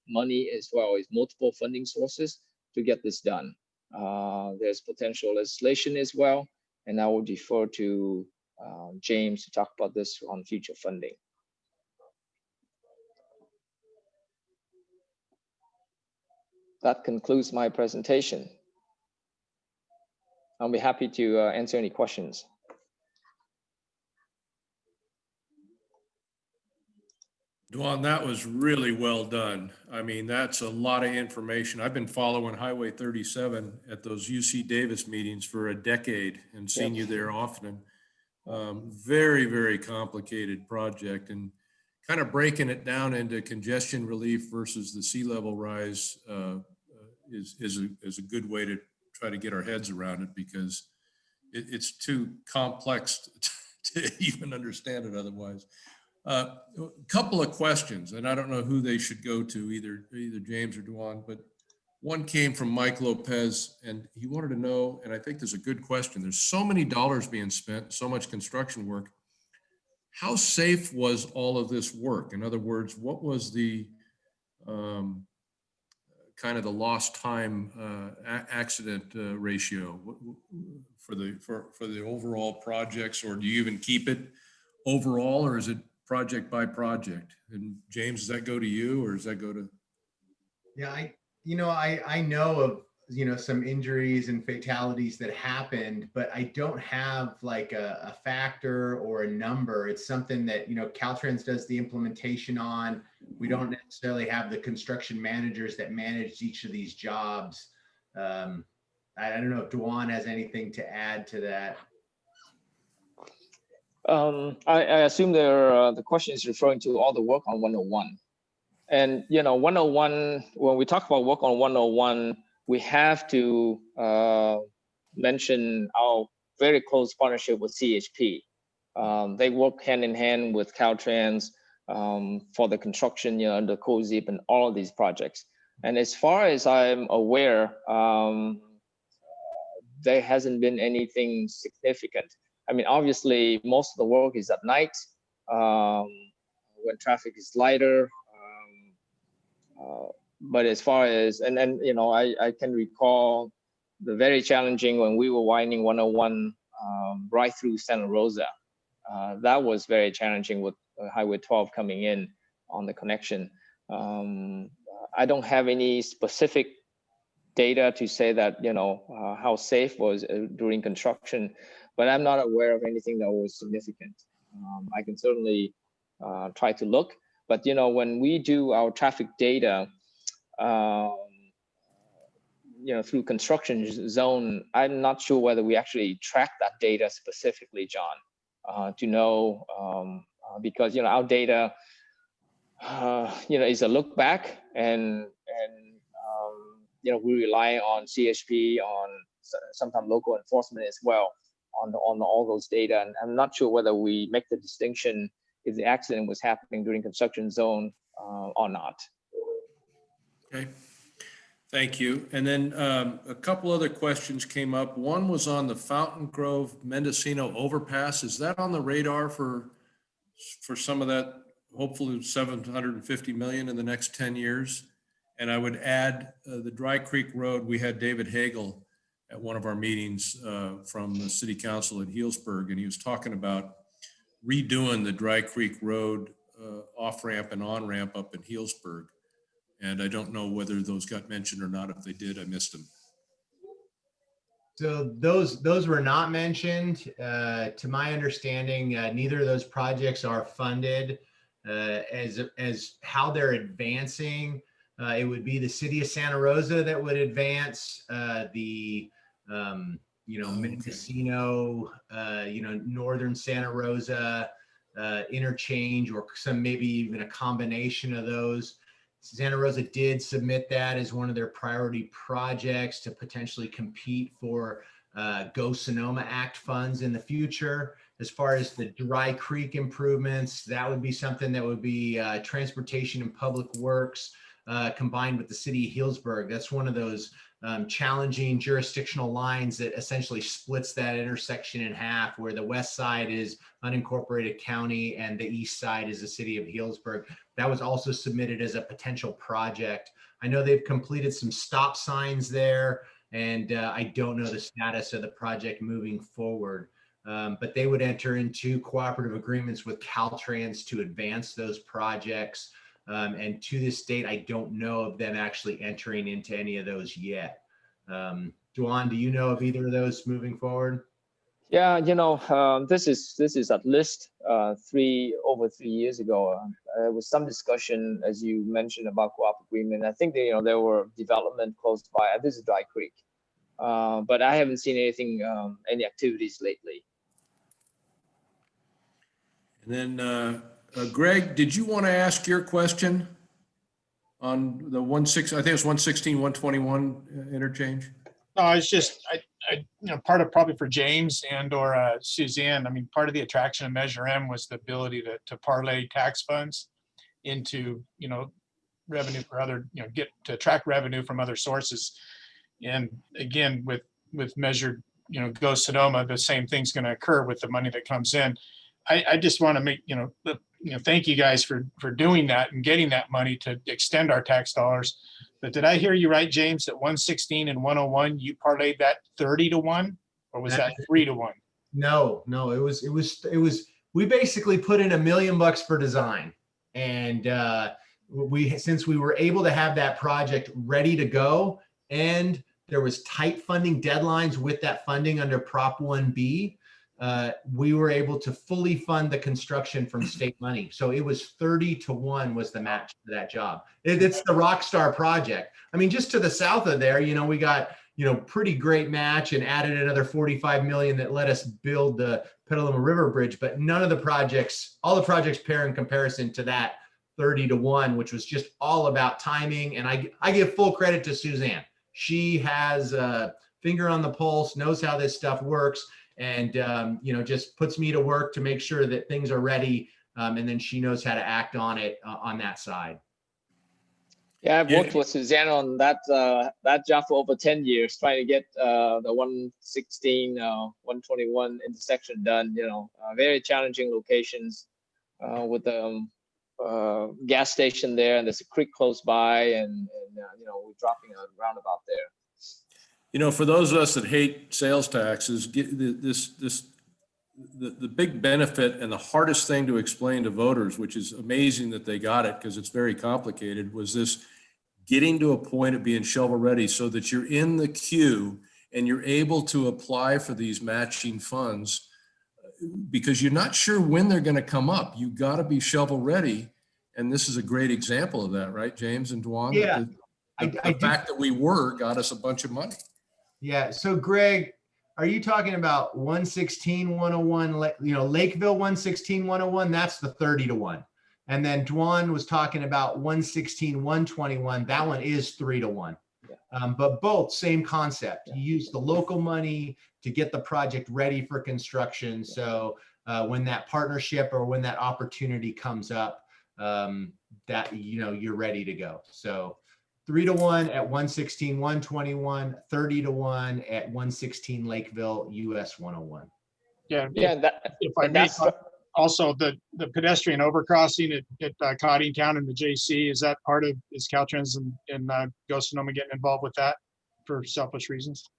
money as well as multiple funding sources to get this done. There's potential legislation as well, and I will defer to James to talk about this on future funding. That concludes my presentation. I'll be happy to answer any questions. Duan, that was really well done. I mean, that's a lot of information. I've been following Highway 37 at those UC Davis meetings for a decade and seen you there often. Very, very complicated project, and kind of breaking it down into congestion relief versus the sea level rise is a good way to try to get our heads around it, because it's too complex to even understand it otherwise. A couple of questions, and I don't know who they should go to, either James or Duan, but one came from Mike Lopez, and he wanted to know, and I think there's a good question. There's so many dollars being spent, so much construction work. How safe was all of this work? In other words, what was the kind of the lost time accident ratio for the overall projects, or do you even keep it overall, or is it project by project? And James, does that go to you, or does that go to? Yeah, I know of, some injuries and fatalities that happened, but I don't have like a factor or a number. It's something that, Caltrans does the implementation on. We don't necessarily have the construction managers that manage each of these jobs. I don't know if Duan has anything to add to that. I assume the question is referring to all the work on 101. And 101, when we talk about work on 101, we have to mention our very close partnership with CHP. They work hand in hand with Caltrans for the construction, under COZIP and all of these projects. And as far as I'm aware, there hasn't been anything significant. I mean, obviously, most of the work is at night when traffic is lighter. But as far as, and then, I can recall the very challenging when we were winding 101 right through Santa Rosa. That was very challenging with Highway 12 coming in on the connection. I don't have any specific data to say that, how safe was during construction, but I'm not aware of anything that was significant. I can certainly try to look, but when we do our traffic data, through construction zone, I'm not sure whether we actually track that data specifically, John, to know, because our data, is a look back, and we rely on CHP, on sometimes local enforcement as well on all those data. And I'm not sure whether we make the distinction if the accident was happening during construction zone or not. Okay, thank you. And then a couple other questions came up. One was on the Fountain Grove Mendocino overpass. Is that on the radar for some of that, hopefully 750 million in the next 10 years? And I would add the Dry Creek Road. We had David Hagel at one of our meetings from the city council at Healdsburg, and he was talking about redoing the Dry Creek Road off-ramp and on-ramp up in Healdsburg. And I don't know whether those got mentioned or not. If they did, I missed them. So those were not mentioned. To my understanding, neither of those projects are funded. As how they're advancing, it would be the city of Santa Rosa that would advance Mendocino, northern Santa Rosa interchange, or maybe even a combination of those. Santa Rosa did submit that as one of their priority projects to potentially compete for Go Sonoma Act funds in the future. As far as the Dry Creek improvements, that would be something that would be transportation and public works combined with the city of Healdsburg. That's one of those challenging jurisdictional lines that essentially splits that intersection in half, where the west side is unincorporated county and the east side is the city of Healdsburg. That was also submitted as a potential project. I know they've completed some stop signs there, and I don't know the status of the project moving forward. But they would enter into cooperative agreements with Caltrans to advance those projects. And to this date, I don't know of them actually entering into any of those yet. Duan, do you know of either of those moving forward? Yeah, this is at least over 3 years ago. There was some discussion, as you mentioned, about co-op agreement. I think there were development close by. This is Dry Creek, but I haven't seen anything, any activities lately. And then Greg, did you want to ask your question on the 116? I think it's 116, 121 interchange. No, it's just, part of probably for James and or Suzanne, I mean, part of the attraction of Measure M was the ability to parlay tax funds into, revenue for other, get to attract revenue from other sources. And again, with Measure, Go Sonoma, the same thing's going to occur with the money that comes in. I just want to make, thank you guys for doing that and getting that money to extend our tax dollars. But did I hear you right, James, that 116 and 101, you parlayed that 30-1, or was that 3-1? No, it was, we basically put in $1 million for design. And since we were able to have that project ready to go, and there was tight funding deadlines with that funding under Prop 1B, we were able to fully fund the construction from state money. So it was 30-1 was the match for that job. It's the Rockstar project. I mean, just to the south of there, we got, pretty great match and added another 45 million that let us build the Petaluma River Bridge. But none of the projects, all the projects pair in comparison to that 30-1, which was just all about timing. And I give full credit to Suzanne. She has a finger on the pulse, knows how this stuff works. And, just puts me to work to make sure that things are ready. And then she knows how to act on it on that side. Yeah, I've worked with Suzanne on that job for over 10 years, trying to get the 116, 121 intersection done, very challenging locations with the gas station there, and there's a creek close by, and we're dropping a roundabout there. For those of us that hate sales taxes, the big benefit and the hardest thing to explain to voters, which is amazing that they got it because it's very complicated, was this getting to a point of being shovel ready so that you're in the queue and you're able to apply for these matching funds because you're not sure when they're going to come up. You got to be shovel ready. And this is a great example of that, right, James and Duan? Yeah. The fact that we got us a bunch of money. Yeah. So Greg, are you talking about 116, 101, Lakeville 116, 101? That's the 30-1. And then Duan was talking about 116, 121. That one is 3-1. But both same concept. You use the local money to get the project ready for construction. So when that partnership or when that opportunity comes up, that, you know, you're ready to go. So 3-1 at 116, 121, 30-1 at 116 Lakeville, US 101. Yeah. Yeah, that, If I and may, that's, also the pedestrian overcrossing at Coddingtown and the JC, is that part of, is Caltrans and Gulf Sonoma getting involved with that for selfish reasons?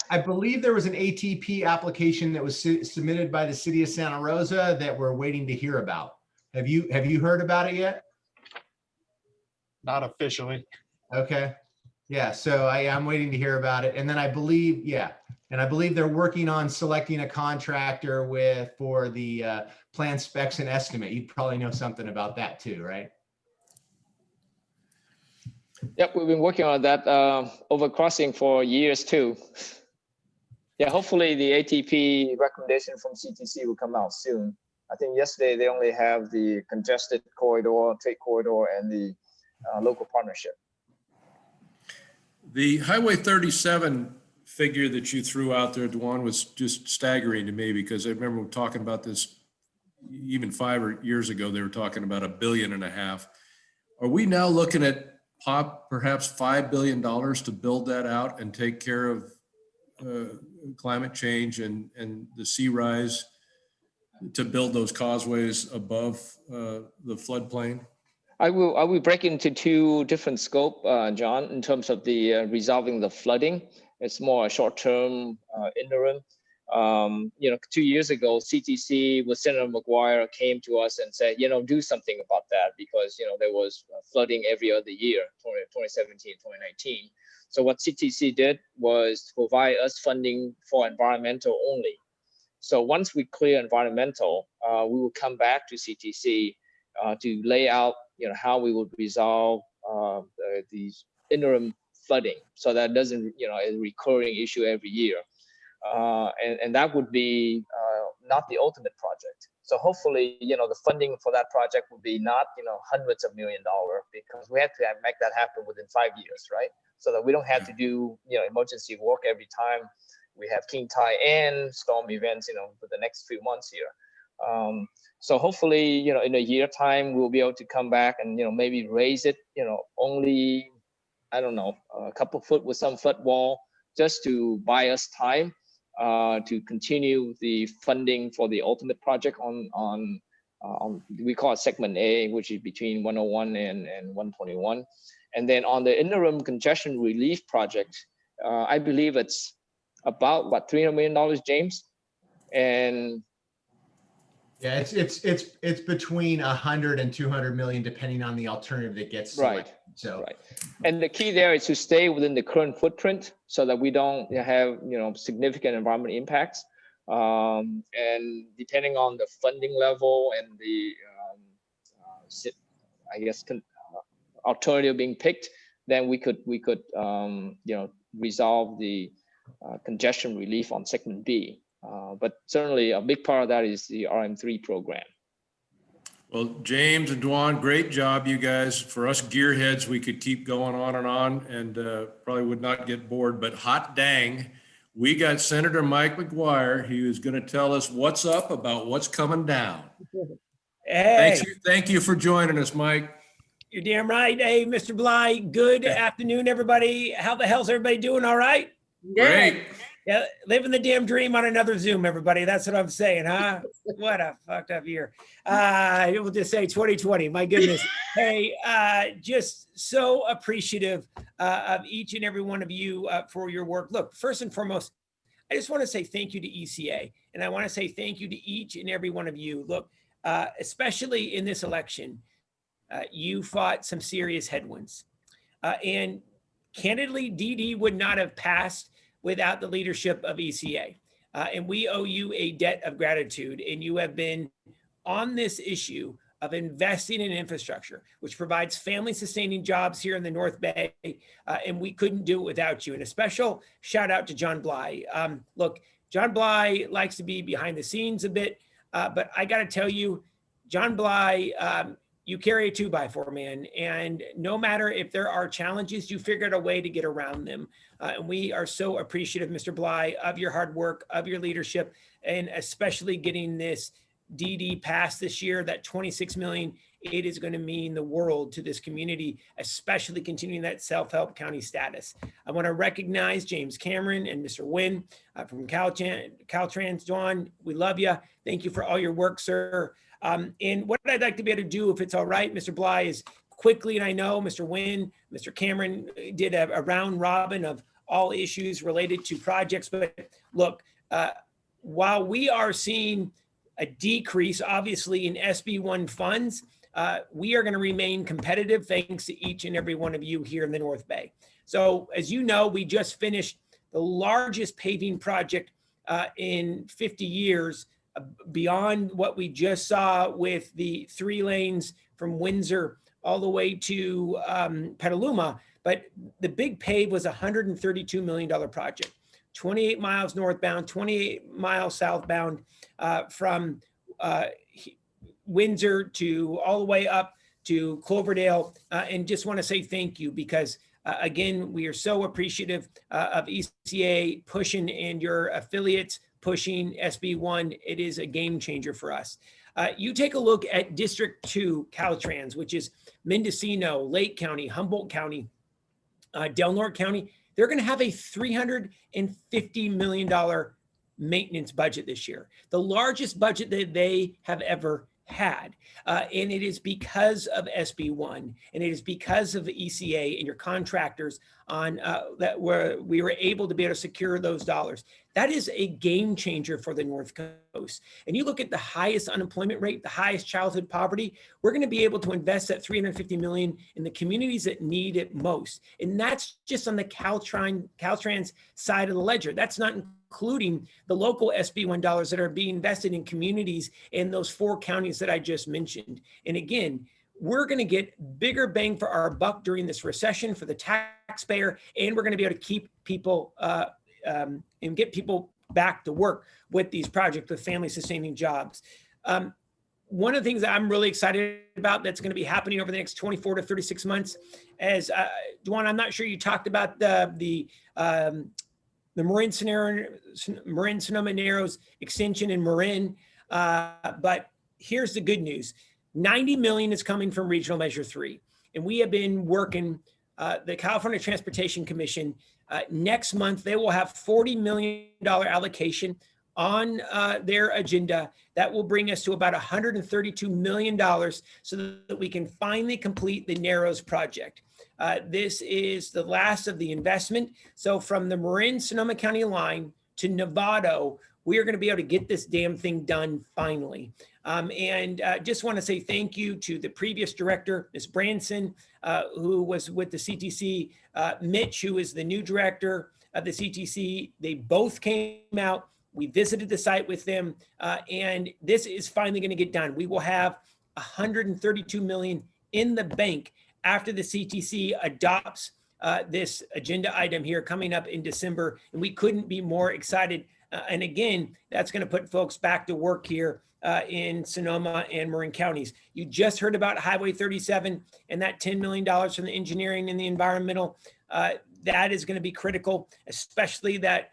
I believe there was an ATP application that was submitted by the city of Santa Rosa that we're waiting to hear about. Have you heard about it yet? Not officially. Okay. Yeah, so I'm waiting to hear about it. And then I believe, and I believe they're working on selecting a contractor for the plan specs and estimate. You'd probably know something about that too, right? yep, we've been working on that overcrossing for years too. Yeah, hopefully the ATP recommendation from CTC will come out soon. I think yesterday they only have the congested corridor, trade corridor, and the local partnership. The Highway 37 figure that you threw out there, Dwan, was just staggering to me because I remember talking about this even 5 years ago. They were talking about $1.5 billion. Are we now looking at perhaps $5 billion to build that out and take care of climate change and the sea rise to build those causeways above the floodplain? I will break into two different scope, John, in terms of the resolving the flooding. It's more a short-term interim. 2 years ago, CTC with Senator McGuire came to us and said, do something about that because, there was flooding every other year, 2017, 2019. So what CTC did was provide us funding for environmental only. So once we clear environmental, we will come back to CTC to lay out, how we would resolve these interim flooding, so that doesn't, a recurring issue every year, and that would be not the ultimate project. So hopefully, the funding for that project would be not, hundreds of $1 million, because we have to make that happen within 5 years, right? So that we don't have to do, emergency work every time we have king tide and storm events, for the next few months here. So hopefully, in a year time, we'll be able to come back and, maybe raise it, only, I don't know, a couple foot with some flood wall, just to buy us time to continue the funding for the ultimate project on we call it segment A, which is between 101 and 121. And then on the interim congestion relief project, I believe it's about what, $300 million, James? And yeah, it's between 100 and 200 million, depending on the alternative that gets selected. Right. So right. And the key there is to stay within the current footprint so that we don't have, significant environmental impacts. And depending on the funding level and the, I guess, alternative being picked, then we could resolve the congestion relief on segment B. But certainly a big part of that is the RM3 program. Well, James and Dwan, great job, you guys. For us gearheads, we could keep going on and probably would not get bored, but hot dang, we got Senator Mike McGuire. He was going to tell us what's up about what's coming down. Hey, Thank you for joining us, Mike. you're damn right. Hey, Mr. Bly, good afternoon, everybody. How the hell's everybody doing? All right? Great. Yeah, living the damn dream on another Zoom, everybody. That's what I'm saying, huh? What a fucked up year. We'll just say 2020. My goodness. Hey, just so appreciative of each and every one of you for your work. Look, first and foremost, I just want to say thank you to ECA, and I want to say thank you to each and every one of you. Look, especially in this election, you fought some serious headwinds, and candidly, DD would not have passed without the leadership of ECA. And we owe you a debt of gratitude. And you have been on this issue of investing in infrastructure, which provides family sustaining jobs here in the North Bay. And we couldn't do it without you. And a special shout out to John Bly. Look, John Bly likes to be behind the scenes a bit, but I gotta tell you, John Bly you carry a 2x4, man. And no matter if there are challenges, you figured a way to get around them. And we are so appreciative, Mr. Bly, of your hard work, of your leadership, and especially getting this DD passed this year, that 26 million. It is going to mean the world to this community, especially continuing that self-help county status. I want to recognize James Cameron and Mr. Nguyen from Caltrans. John, we love you. Thank you for all your work, sir. And what I'd like to be able to do, if it's all right, Mr. Bly, is quickly, and I know Mr. Nguyen, Mr. Cameron did a round robin of all issues related to projects, but look, while we are seeing a decrease, obviously, in SB1 funds, we are going to remain competitive thanks to each and every one of you here in the North Bay. So as you know, we just finished the largest paving project in 50 years, beyond what we just saw with the 3 lanes from Windsor all the way to Petaluma. But the big pave was a $132 million project, 28 miles northbound, 28 miles southbound, from Windsor to all the way up to Cloverdale. And just want to say thank you because again, we are so appreciative of ECA pushing and your affiliates pushing SB1. It is a game changer for us. You take a look at District 2 Caltrans, which is Mendocino, Lake County, Humboldt County, Del Norte County. They're going to have a $350 million maintenance budget this year, the largest budget that they have ever had. And it is because of SB1, and it is because of the ECA and your contractors on that where we were able to be able to secure those dollars. That is a game changer for the North Coast. And you look at the highest unemployment rate, the highest childhood poverty, we're going to be able to invest that $350 million in the communities that need it most. And that's just on the Caltrans side of the ledger. That's not including the local SB1 dollars that are being invested in communities in those 4 counties that I just mentioned. And again, we're going to get bigger bang for our buck during this recession for the taxpayer, and we're going to be able to keep people and get people back to work with these projects, with family sustaining jobs. One of the things that I'm really excited about that's going to be happening over the next 24 to 36 months, as Duan, I'm not sure you talked about the Marin Sonoma Narrows extension in Marin, but here's the good news. 90 million is coming from Regional Measure 3. And we have been working, the California Transportation Commission, next month, they will have $40 million allocation on their agenda. That will bring us to about $132 million so that we can finally complete the Narrows project. This is the last of the investment. So from the Marin Sonoma County line to Novato, we are going to be able to get this damn thing done finally. And just want to say thank you to the previous director, Ms. Branson, who was with the CTC, Mitch, who is the new director of the CTC. They both came out. We visited the site with them, and this is finally going to get done. We will have $132 million in the bank after the CTC adopts this agenda item here coming up in December, and we couldn't be more excited. And again, that's going to put folks back to work here in Sonoma and Marin counties. You just heard about Highway 37 and that $10 million from the engineering and the environmental. That is going to be critical, especially that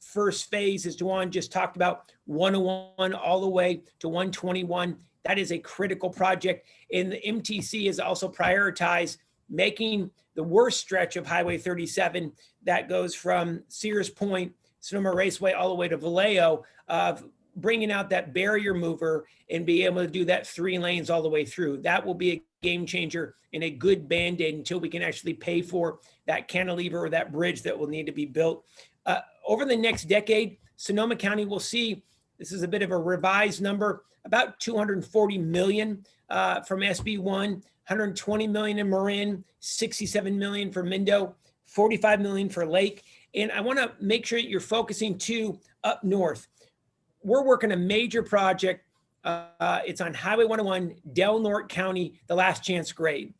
first phase, as Duan just talked about, 101 all the way to 121. That is a critical project. And the MTC has also prioritized making the worst stretch of Highway 37 that goes from Sears Point, Sonoma Raceway, all the way to Vallejo, of bringing out that barrier mover and be able to do that 3 lanes all the way through. That will be a game changer and a good Band-Aid until we can actually pay for that cantilever or that bridge that will need to be built. Over the next decade, Sonoma County will see, this is a bit of a revised number, about $240 million from SB1, 120 million in Marin, 67 million for Mendo, 45 million for Lake. And I want to make sure that you're focusing too up north. We're working a major project. It's on Highway 101, Del Norte County, the last chance grade.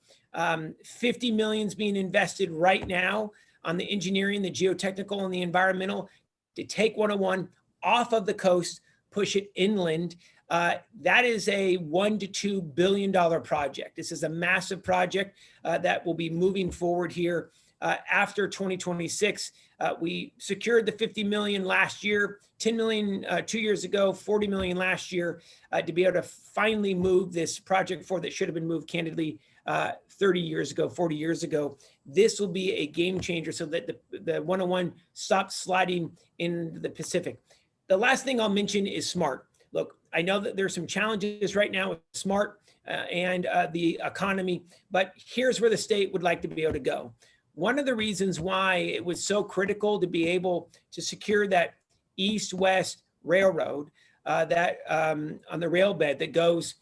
50 million is being invested right now on the engineering, the geotechnical, and the environmental to take 101 off of the coast, push it inland. That is a $1 to $2 billion project. This is a massive project that will be moving forward here after 2026. We secured the 50 million last year, 10 million 2 years ago, 40 million last year to be able to finally move this project forward that should have been moved candidly 30 years ago, 40 years ago. This will be a game changer so that the 101 stops sliding in the Pacific. The last thing I'll mention is SMART. Look, I know that there's some challenges right now with SMART and the economy, but here's where the state would like to be able to go. One of the reasons why it was so critical to be able to secure that east-west railroad that on the rail bed that goes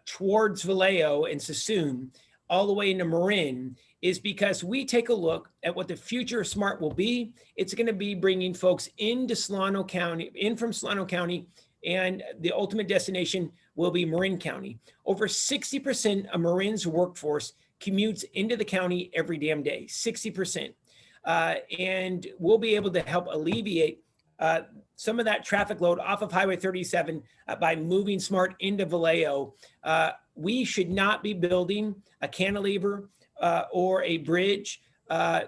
towards Vallejo and Sassoon all the way into Marin is because we take a look at what the future of SMART will be. It's going to be bringing folks into Solano County, in from Solano County, and the ultimate destination will be Marin County. Over 60% of Marin's workforce commutes into the county every damn day, 60%. And we'll be able to help alleviate some of that traffic load off of Highway 37 by moving SMART into Vallejo. We should not be building a cantilever or a bridge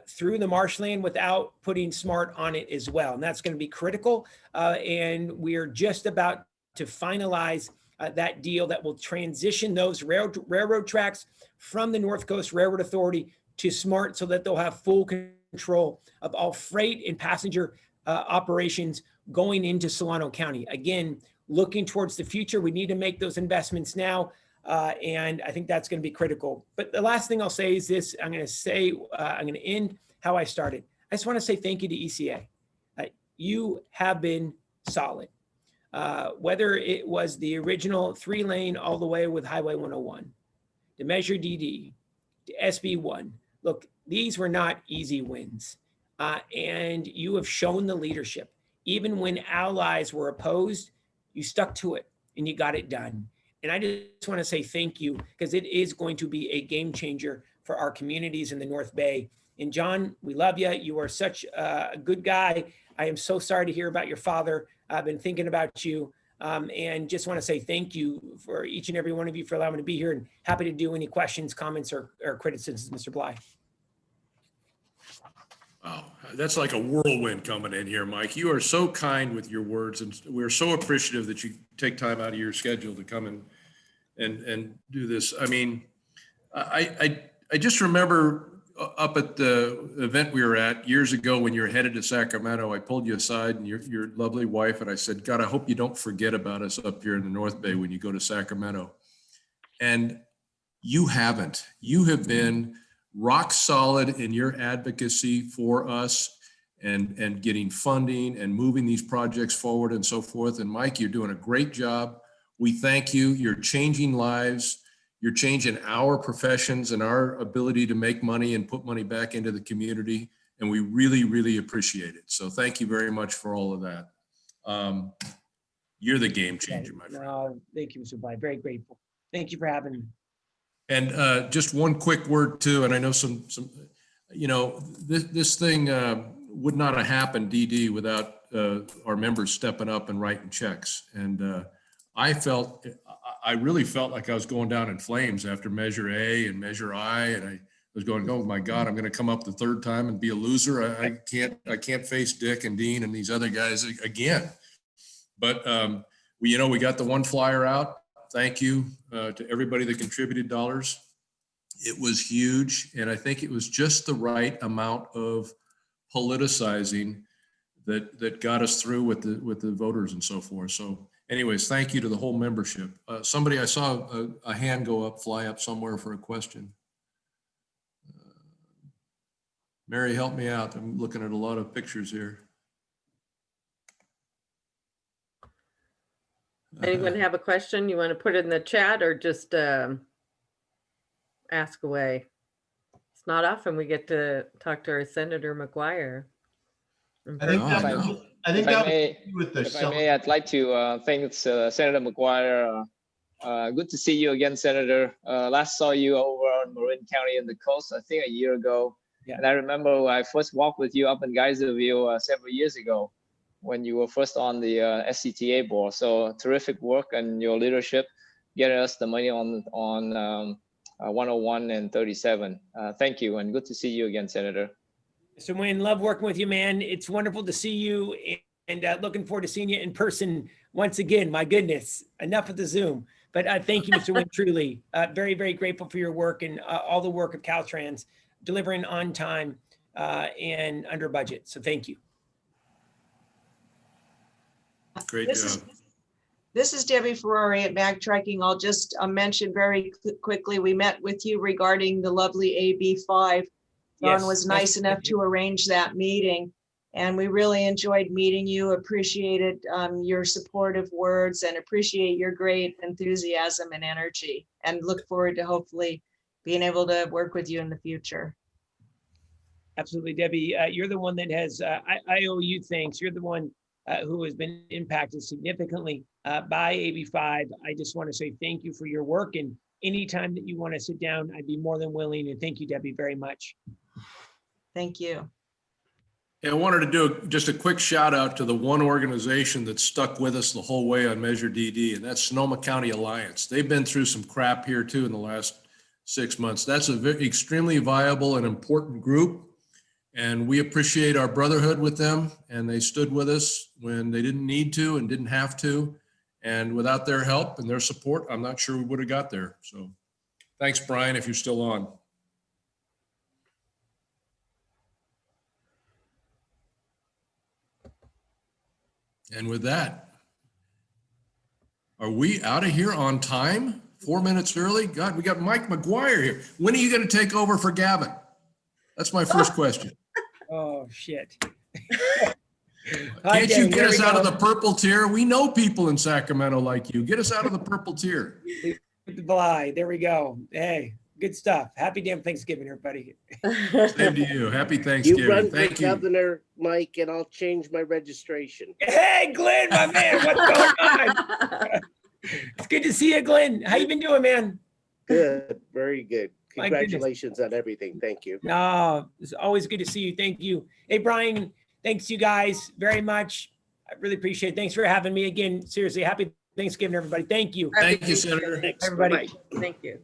through the marshland without putting SMART on it as well. And that's going to be critical. And we're just about to finalize that deal that will transition those railroad tracks from the North Coast Railroad Authority to SMART so that they'll have full control of all freight and passenger operations going into Solano County. Again, looking towards the future, we need to make those investments now. And I think that's going to be critical. But the last thing I'll say is this. I'm going to end how I started. I just want to say thank you to ECA. You have been solid. Whether it was the original 3-lane all the way with Highway 101, to Measure DD, to SB1. Look, these were not easy wins. And you have shown the leadership. Even when allies were opposed, you stuck to it and you got it done. And I just want to say thank you because it is going to be a game changer for our communities in the North Bay. And John, we love you. You are such a good guy. I am so sorry to hear about your father. I've been thinking about you and just want to say thank you for each and every one of you for allowing me to be here and happy to do any questions, comments, or criticisms, Mr. Bly. Wow, that's like a whirlwind coming in here, Mike. You are so kind with your words, and we're so appreciative that you take time out of your schedule to come and do this. I mean, I just remember up at the event we were at years ago when you were headed to Sacramento, I pulled you aside and your lovely wife, and I said, God, I hope you don't forget about us up here in the North Bay when you go to Sacramento. And you haven't. You have been rock solid in your advocacy for us and getting funding and moving these projects forward and so forth. And Mike, you're doing a great job. We thank you. You're changing lives. You're changing our professions and our ability to make money and put money back into the community. And we really, really appreciate it. So thank you very much for all of that. You're the game changer, my friend. No, thank you, Mr. Bly. Very grateful. Thank you for having me. And just one quick word too, and I know some, you know, this thing would not have happened, DD, without our members stepping up and writing checks. And I really felt like I was going down in flames after Measure A and Measure I, and I was going, oh my God, I'm going to come up the third time and be a loser. I can't face Dick and Dean and these other guys again. But we got the one flyer out. Thank you to everybody that contributed dollars. It was huge. And I think it was just the right amount of politicizing that got us through with the voters and so forth. So anyways, thank you to the whole membership. Somebody, I saw a hand fly up somewhere for a question. Mary, help me out. I'm looking at a lot of pictures here. Anyone have a question? You want to put it in the chat or just ask away? It's not often we get to talk to our Senator McGuire. I think If I may, I'd like to thank Senator McGuire. Good to see you again, Senator. Last saw you over on Marin County in the coast, I think a year ago. Yeah. And I remember when I first walked with you up in Geyserville several years ago. when you were first on the SCTA board. So terrific work and your leadership getting us the money on 101 and 37. Thank you, and good to see you again, Senator. So Wynn, love working with you, man. It's wonderful to see you, and looking forward to seeing you in person once again. My goodness, enough of the Zoom. But thank you, Mr. Wynn, truly. Very, very grateful for your work and all the work of Caltrans, delivering on time and under budget. So thank you. Great This job. This is Debbie Ferrari at Backtracking. I'll just mention very quickly, we met with you regarding the lovely AB5. Don Yes, was nice enough to arrange that meeting, and we really enjoyed meeting you, appreciated your supportive words, and appreciate your great enthusiasm and energy, and look forward to hopefully being able to work with you in the future. Absolutely, Debbie. You're the one that has, I owe you thanks. You're the one who has been impacted significantly by AB5. I just want to say thank you for your work, and anytime that you want to sit down, I'd be more than willing. And thank you, Debbie, very much. Thank you. Yeah, I wanted to do just a quick shout out to the one organization that stuck with us the whole way on Measure DD, and that's Sonoma County Alliance. They've been through some crap here too in the last 6 months. That's a very extremely viable and important group. And we appreciate our brotherhood with them, and they stood with us when they didn't need to and didn't have to. And without their help and their support, I'm not sure we would have got there. So thanks, Brian, if you're still on. And with that, are we out of here on time? 4 minutes early? God, we got Mike McGuire here. When are you going to take over for Gavin? That's my first question. Oh, shit. Can't you get us out of the purple tier? We know people in Sacramento like you. Get us out of the purple tier. Bly, there we go. Hey, good stuff. Happy damn Thanksgiving, everybody. Same to you. Happy You Thanksgiving. run for Thank you. governor, Mike, and I'll change my registration. Hey, Glenn, my man, what's going on? It's good to see you, Glenn. How you been doing, man? Good, very good. My goodness. Congratulations on everything. Thank you. No, it's always good to see you. Thank you. Hey, Brian, thanks you guys very much. I really appreciate it. Thanks for having me again. Seriously, happy Thanksgiving, everybody. Thank you. Thank you, Senator. Thanks, Everybody. bye-bye. Thank you.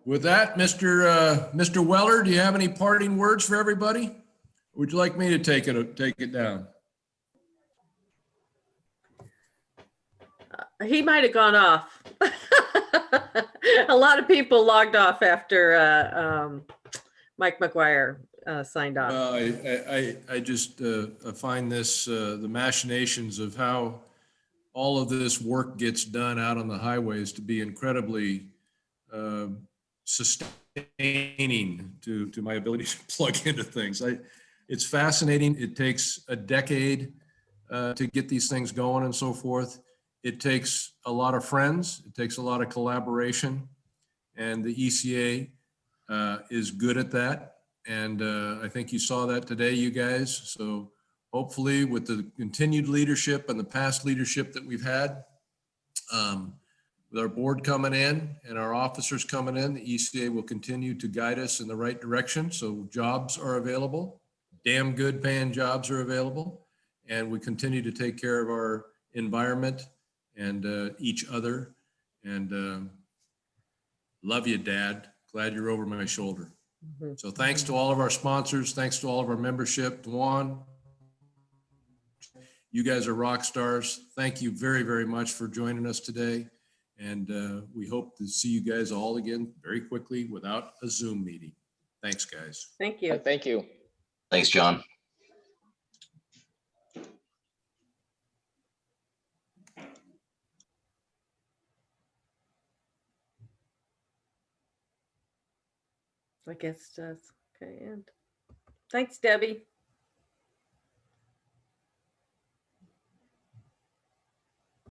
With that, Mr. Weller, do you have any parting words for everybody? Would you like me to take it down? He might have gone off. A lot of people logged off after Mike McGuire signed off. Well, I just find this, the machinations of how all of this work gets done out on the highways to be incredibly sustaining to my ability to plug into things. It's fascinating. It takes a decade to get these things going and so forth. It takes a lot of friends. It takes a lot of collaboration, and the ECA is good at that. And I think you saw that today, you guys. So hopefully with the continued leadership and the past leadership that we've had, with our board coming in and our officers coming in, the ECA will continue to guide us in the right direction. So jobs are available, damn good paying jobs are available, and we continue to take care of our environment and each other. And love you, Dad. Glad you're over my shoulder. So thanks to all of our sponsors. Thanks to all of our membership. Juan, you guys are rock stars. Thank you very, very much for joining us today. And we hope to see you guys all again very quickly without a Zoom meeting. Thanks, guys. Thank you. Thank you. Thanks, John. I guess it does. Okay. And thanks, Debbie.